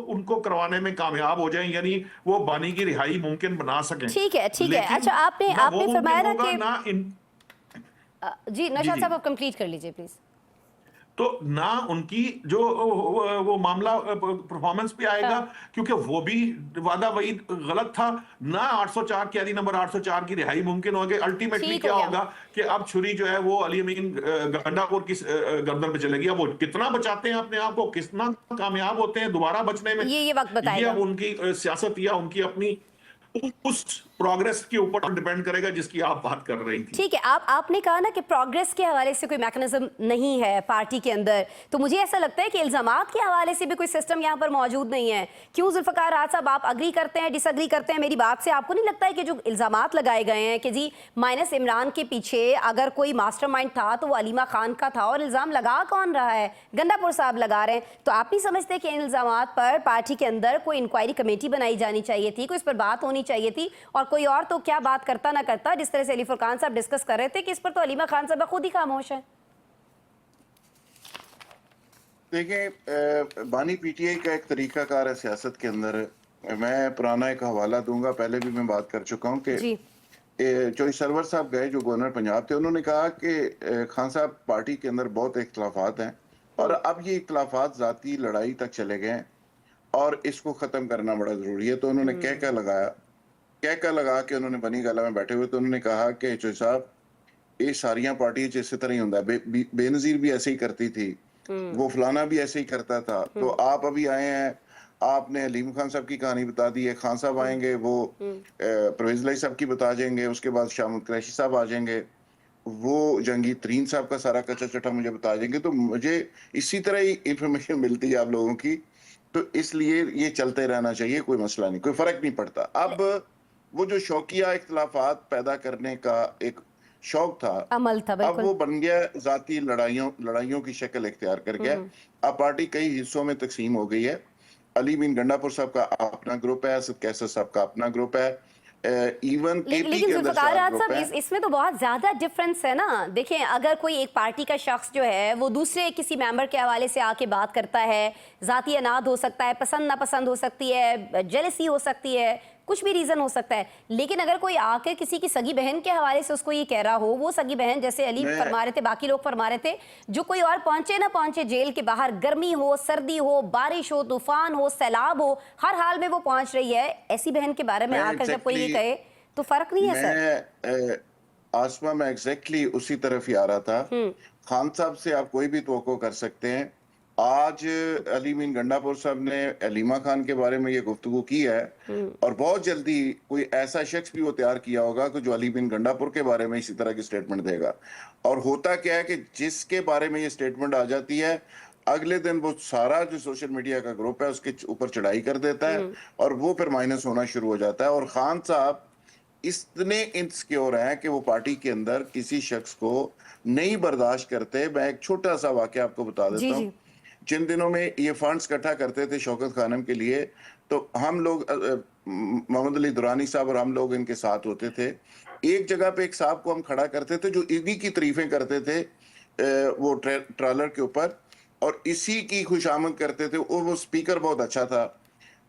उनको करवाने में कामयाब हो जाए, यानी वो बानी की रिहाई मुमकिन बना सकें। ठीक है। अच्छा, आपने फरमाया ना कि जी नौशाद साहब आप कंप्लीट कर लीजिए प्लीज। तो ना उनकी जो वो मामला परफॉर्मेंस पे आएगा, क्योंकि वो भी वादा वही गलत था। ना 804 की यानी नंबर 804 की रिहाई मुमकिन होगी। अल्टीमेटली ठीक क्या हो गया। होगा कि अब छुरी जो है वो अली अमीन गंडापुर की गर्दन पे चलेगी। अब वो कितना बचाते हैं अपने आप को, कितना कामयाब होते हैं दोबारा बचने में, ये वक्त ये बताएगा। अब उनकी सियासत या उनकी अपनी उस प्रोग्रेस के ऊपर डिपेंड करेगा जिसकी आप बात कर रही थी। ठीक है, आपने कहा ना कि प्रोग्रेस के हवाले से कोई मैकेनिज्म नहीं है पार्टी के अंदर, तो मुझे ऐसा लगता है कि इल्जामात के हवाले से भी कोई सिस्टम यहाँ पर मौजूद नहीं है। क्यों जुल्फकार राज साहब, आप अग्री करते हैं, डिसअग्री करते हैं मेरी बात से? आपको नहीं लगता है कि जो इल्जामात लगाए गए हैं कि जी माइनस इमरान के पीछे अगर कोई मास्टरमाइंड था तो वो अलीमा खान का था, और इल्जाम लगा कौन रहा है? गंडापुर साहब लगा रहे हैं। तो आप नहीं समझते कि इन इल्जामात पर पार्टी के अंदर कोई इंक्वायरी कमेटी बनाई जानी चाहिए थी, कोई इस पर बात होनी चाहिए थी? और कोई और तो क्या बात करता ना करता, जिस तरह से अली फुरकान साहब डिस्कस कर रहे थे कि इस पर तो अलीमा खान साहब खुद ही खामोश है। देखिए, बानी पीटीआई का एक तरीकाकार है सियासत के अंदर। मैं पुराना एक हवाला दूंगा, पहले भी मैं बात कर चुका हूं कि जी जो सरवर साहब गए, जो गवर्नर पंजाब थे, उन्होंने कहा कि खान साहब पार्टी के अंदर बहुत इख्तलाफात हैं और अब ये इख्तलाफात जाती लड़ाई तक चले गए हैं और इसको ख़त्म करना बड़ा ज़रूरी है। तो उन्होंने क्या लगा के उन्होंने बनी गला में बैठे हुए, तो उन्होंने कहा कि चोई साहब ये सारियां पार्टियां इसी तरह ही होता है, बेनज़ीर भी ऐसे ही करती थी, वो फलाना भी ऐसे ही करता था। तो आप अभी आए हैं, आपने अलीम खान साहब की कहानी बता दी है, खान साहब आएंगे वो परवेज लाई साहब की बता जाएंगे, उसके बाद शामुद कुरैशी साहब आ जाएंगे, वो जंगी तरीन साहब का सारा कच्चा चट्टा मुझे बता जाएंगे। तो मुझे इसी तरह ही इंफॉर्मेशन मिलती है आप लोगों की, तो इसलिए ये चलते रहना चाहिए, कोई मसला नहीं, कोई फर्क नहीं पड़ता। अब वो जो शौकिया इख्तलाफात पैदा करने का एक शौक था, अमल था, अब वो बन गया जाती लड़ाइयों की शक्ल इख्तियार कर गया। अब पार्टी कई हिस्सों में तकसीम हो गई है। अली अमीन गंडापुर साहब का अपना ग्रुप है, असद कैसर साहब का अपना ग्रुप है, इवन लेकिन जुल्फकार राज साहब, इसमें तो बहुत ज्यादा डिफरेंस है ना। देखें, अगर कोई एक पार्टी का शख्स जो है वो दूसरे किसी मेंबर के हवाले से आके बात करता है, जाती अनाद हो सकता है, पसंद नापसंद हो सकती है, जेलसी हो सकती है, कुछ भी रीजन हो सकता है, लेकिन अगर कोई आकर किसी की सगी बहन के हवाले से उसको ये कह रहा हो, वो सगी बहन जैसे अली फरमा रहे थे, बाकी लोग फरमा रहे थे, जो कोई और पहुंचे ना पहुंचे जेल के बाहर, गर्मी हो, सर्दी हो, बारिश हो, तूफान हो, सैलाब हो, हर हाल में वो पहुंच रही है, ऐसी बहन के बारे में आकर जब कोई ये कहे तो फर्क नहीं है सर? आसमा में एग्जैक्टली उसी तरफ ही आ रहा था। खान साहब से आप कोई भी तवक्को कर सकते हैं। आज अली अमीन गंडापुर साहब ने अलीमा खान के बारे में ये गुफ्तगू की है और बहुत जल्दी कोई ऐसा शख्स भी वो तैयार किया होगा कि जो अली अमीन गंडापुर के बारे में इसी तरह की स्टेटमेंट देगा। और होता क्या है कि जिसके बारे में ये स्टेटमेंट आ जाती है, अगले दिन वो सारा जो सोशल मीडिया का ग्रुप है उसके ऊपर चढ़ाई कर देता है और वो फिर माइनस होना शुरू हो जाता है। और खान साहब इतने इनसिक्योर हैं कि वो पार्टी के अंदर किसी शख्स को नहीं बर्दाश्त करते। मैं एक छोटा सा वाकया आपको बता देता हूँ। जिन दिनों में ये फंड्स इकट्ठा करते थे शौकत खानम के लिए, तो हम लोग मोहम्मद अली दुरानी साहब और हम लोग इनके साथ होते थे। एक जगह पे एक साहब को हम खड़ा करते थे जो इन्हीं की तारीफें करते थे वो ट्रालर के ऊपर और इसी की खुशामद करते थे। और वो स्पीकर बहुत अच्छा था।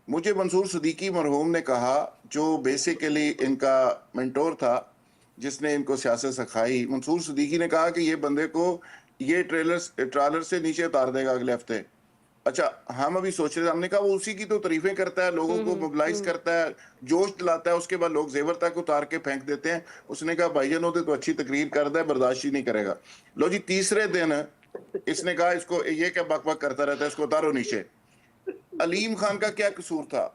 मुझे मंसूर सिद्दीकी मरहूम ने कहा, जो बेसिकली इनका मेंटोर था, जिसने इनको सियासत सिखाई, मंसूर सिद्दीकी ने कहा कि ये बंदे को ये ट्रालर से नीचे उतार देगा अगले हफ्ते। अच्छा, हम अभी सोच रहे थे, हमने कहा वो उसी की तो तारीफें करता है, लोगों को मोबिलाइज करता है, जोश दिलाता है, उसके बाद लोग जेवर तक उतार के फेंक देते हैं। उसने कहा भाईजान होते तो अच्छी तकरीर करता है, बर्दाश्त ही नहीं करेगा। लो जी, तीसरे दिन इसने कहा इसको ये क्या बक बक करता रहता है, इसको उतारो नीचे। अलीम खान का क्या कसूर था?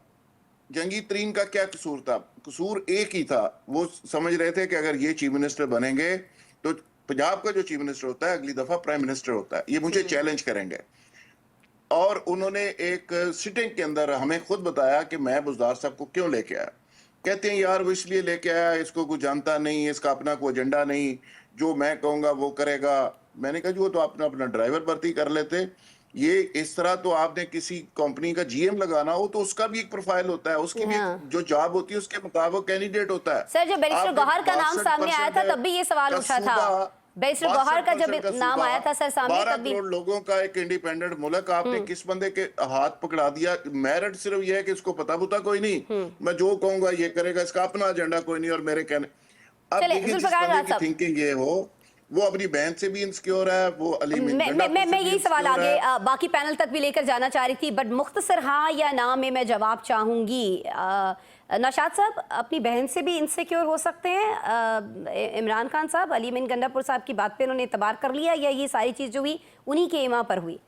जंगी तरीन का क्या कसूर था? कसूर एक ही था, वो समझ रहे थे कि अगर ये चीफ मिनिस्टर बनेंगे तो पंजाब का जो चीफ मिनिस्टर होता है अगली दफा प्राइम मिनिस्टर होता है, ये मुझे चैलेंज करेंगे। और उन्होंने एक सिटिंग के अंदर हमें खुद बताया कि मैं बुज़दार साहब को क्यों लेके आया। कहते हैं यार वो इसलिए लेके आया, इसको कुछ जानता नहीं, इसका अपना कोई एजेंडा नहीं, जो मैं कहूँगा वो करेगा। मैंने कहा जी वो तो अपना ड्राइवर भर्ती कर लेते, ये इस तरह तो आपने किसी कंपनी का जीएम लगाना हो तो उसका भी एक प्रोफाइल होता है, उसकी भी जो जॉब होती है उसके मुताबिक कैंडिडेट होता है। सर, जब बैरिस्टर गौहर का नाम सामने आया था तब भी ये सवाल उठा था। बैरिस्टर गौहर का जब नाम आया था सर सामने, तब भी 12 करोड़ लोगों का एक इंडिपेंडेंट मुल्क, आपने किस बंदे के हाथ पकड़ा दिया। मेरिट सिर्फ ये है कि इसको पता पुता कोई नहीं, मैं जो कहूंगा ये करेगा, इसका अपना एजेंडा कोई नहीं और मेरे कहने। अब देखिए जिस बंदे की थिंकिंग ये हो वो अपनी बहन से भी इनसिक्योर है, वो अली मीन गंडापुर से मैं भी यही सवाल insecure है। आगे बाकी पैनल तक भी लेकर जाना चाह रही थी, बट मुख्तसर हाँ या ना में मैं जवाब चाहूंगी। नौशाद साहब, अपनी बहन से भी इनसिक्योर हो सकते हैं इमरान खान साहब? अली मीन गंडापुर साहब की बात पे उन्होंने एतबार कर लिया, या ये सारी चीज जो हुई उन्हीं के इमा पर हुई?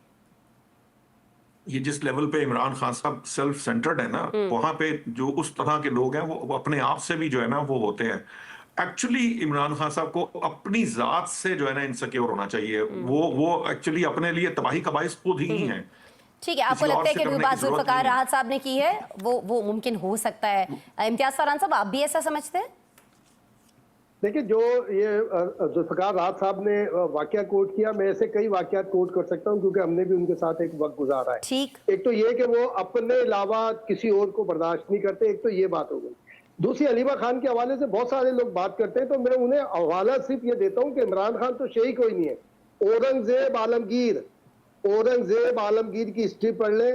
ये जिस लेवल पे इमरान खान साहब सेल्फ सेंटर्ड है ना, वहां पे जो उस तरह के लोग हैं वो अपने आप से भी जो है ना वो होते हैं। एक्चुअली इमरान खान साहब को अपनी जात से जो है ना इनसिक्योर होना चाहिए। वो एक्चुअली अपने लिए तबाही का बाइस खुद ही है। ठीक है, आपको किसी और लगता है से कि करने जो की बात जरूरत जुल्फकार नहीं है। राहत साहब ने की है वो मुमकिन हो सकता है? इम्तियाज फरहान साहब, आप भी ऐसा समझते हैं? देखिए, जो ये जुल्फकार राहत साहब ने वाकया कोट किया, मैं ऐसे कई वाकयात कोट कर सकता हूँ क्योंकि हमने भी उनके साथ एक वक्त गुजारा है। ठीक। एक तो ये कि वो अपने अलावा किसी और को बर्दाश्त नहीं करते, एक तो ये बात हो गई। दूसरी, हलीमा खान के हवाले से बहुत सारे लोग बात करते हैं, तो मैं उन्हें हवाला सिर्फ ये देता हूँ कि इमरान खान तो शही कोई नहीं है। औरंगजेब आलमगीर की हिस्ट्री पढ़ ले,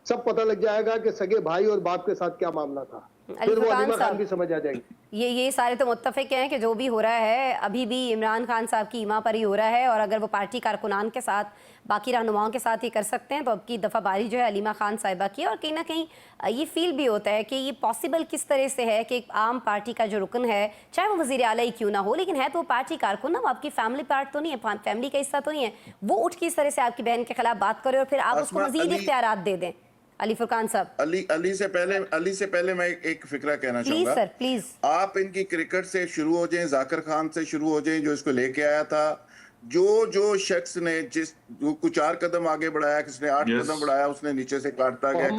सब पता लग जाएगा कि सगे भाई और बाप के साथ क्या मामला था। फिर वो हलीमा खान भी समझ आ जाएगी। ये सारे तो मुत्तफिक हैं कि जो भी हो रहा है अभी भी इमरान खान साहब की ईमा पर ही हो रहा है, और अगर वो पार्टी कारकुनान के साथ, बाकी रहनुमाओं के साथ ही कर सकते हैं, तो अब की दफ़ाबारी जो है हलीमा खान साहिबा की। और कहीं ना कहीं ये फील भी होता है कि ये पॉसिबल किस तरह से है कि एक आम पार्टी का जो रुकन है, चाहे वो वज़ीर आला ही क्यों ना हो, लेकिन है तो वो पार्टी कारकुन ना, वो आपकी फैमिली पार्ट तो नहीं है, फैमिली का हिस्सा तो नहीं है, वो उठ के इस तरह से आपकी बहन के खिलाफ बात करे और फिर आप उसको मज़ीद इख्तियारात दे दें। अली फुरकान साहब, अली से पहले मैं एक फिक्रा कहना प्लीज चाहूंगा। Sir, please. आप इनकी क्रिकेट से शुरू हो जाएं, जाकिर खान से शुरू हो जाएं जो इसको लेके आया था। जो शख्स ने को 4 कदम आगे बढ़ाया, किसने 8 Yes. कदम बढ़ाया, उसने नीचे से काटता गया।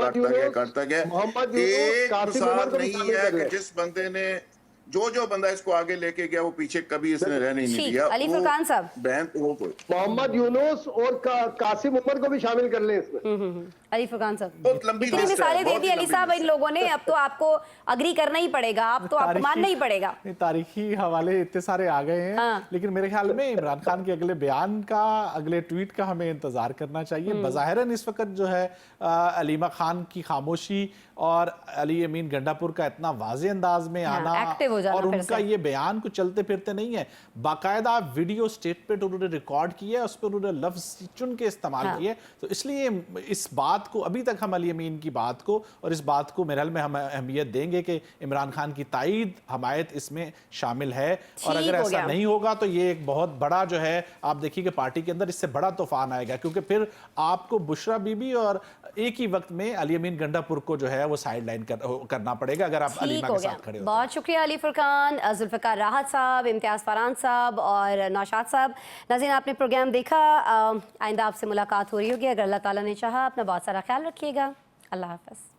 मोहम्मद यूनुस, एक कासिम मिसाल उमर को भी नहीं शामिल है कर कि लें। जिस बंदे ने जो बंदा इसको आगे लेके गया वो पीछे कभी इसने रहने नहीं ठीक, दिया। अली वो फुरकान साहब। बहन वो कोई मोहम्मद यूनुस और कासिम उमर को भी शामिल कर लें इसमें। अली फुरकान साहब, बहुत लंबी इतनी लिस्ट है, मिसालें दे बहुत दी ही अली लंबी साहब इन लिस्ट है। लोगों ने, अब तो आपको अग्री करना ही पड़ेगा, अब तो आपको मानना ही पड़ेगा। तारीखी हवाले इतने सारे आ गए हैं। हाँ। लेकिन मेरे ख्याल में इमरान खान के अगले बयान का, अगले ट्वीट का हमें इंतजार करना चाहिए। बज़ाहिरन इस वक्त जो है हलीमा खान की खामोशी और अली अमीन गंडापुर का इतना वाज़े अंदाज में हाँ, आना एक्टिव हो जाना और फिर उनका से। ये बयान कुछ चलते फिरते नहीं है, बाकायदा वीडियो स्टेटमेंट उन्होंने रिकॉर्ड किया है, उस पर उन्होंने लफ्ज चुन के इस्तेमाल हाँ। किए। तो इसलिए इस बात को अभी तक हम अली अमीन की बात को और इस बात को मेरे ख्याल में हम अहमियत देंगे कि इमरान खान की ताईद, हमायत इसमें शामिल है। और ठीक अगर हो ऐसा गया। नहीं होगा तो ये एक बहुत बड़ा जो है, आप देखिए कि पार्टी के अंदर इससे बड़ा तूफान आएगा, क्योंकि फिर आपको बुशरा बीबी और एक ही वक्त में अली अमीन गंडापुर को जो है वो साइड लाइन करना पड़ेगा अगर आप ठीक अलीमा हो के गया, साथ खड़े हो। बहुत शुक्रिया अली फुरकान, जुल्फकार राहत साहब, इम्तियाज फरहान साहब और नौशाद साहब। नाज़रीन, आपने प्रोग्राम देखा, आइंदा आपसे मुलाकात हो रही होगी अगर अल्लाह ताला ने चाहा। अपना बहुत सारा ख्याल रखिएगा। अल्लाह हाफ़िज़।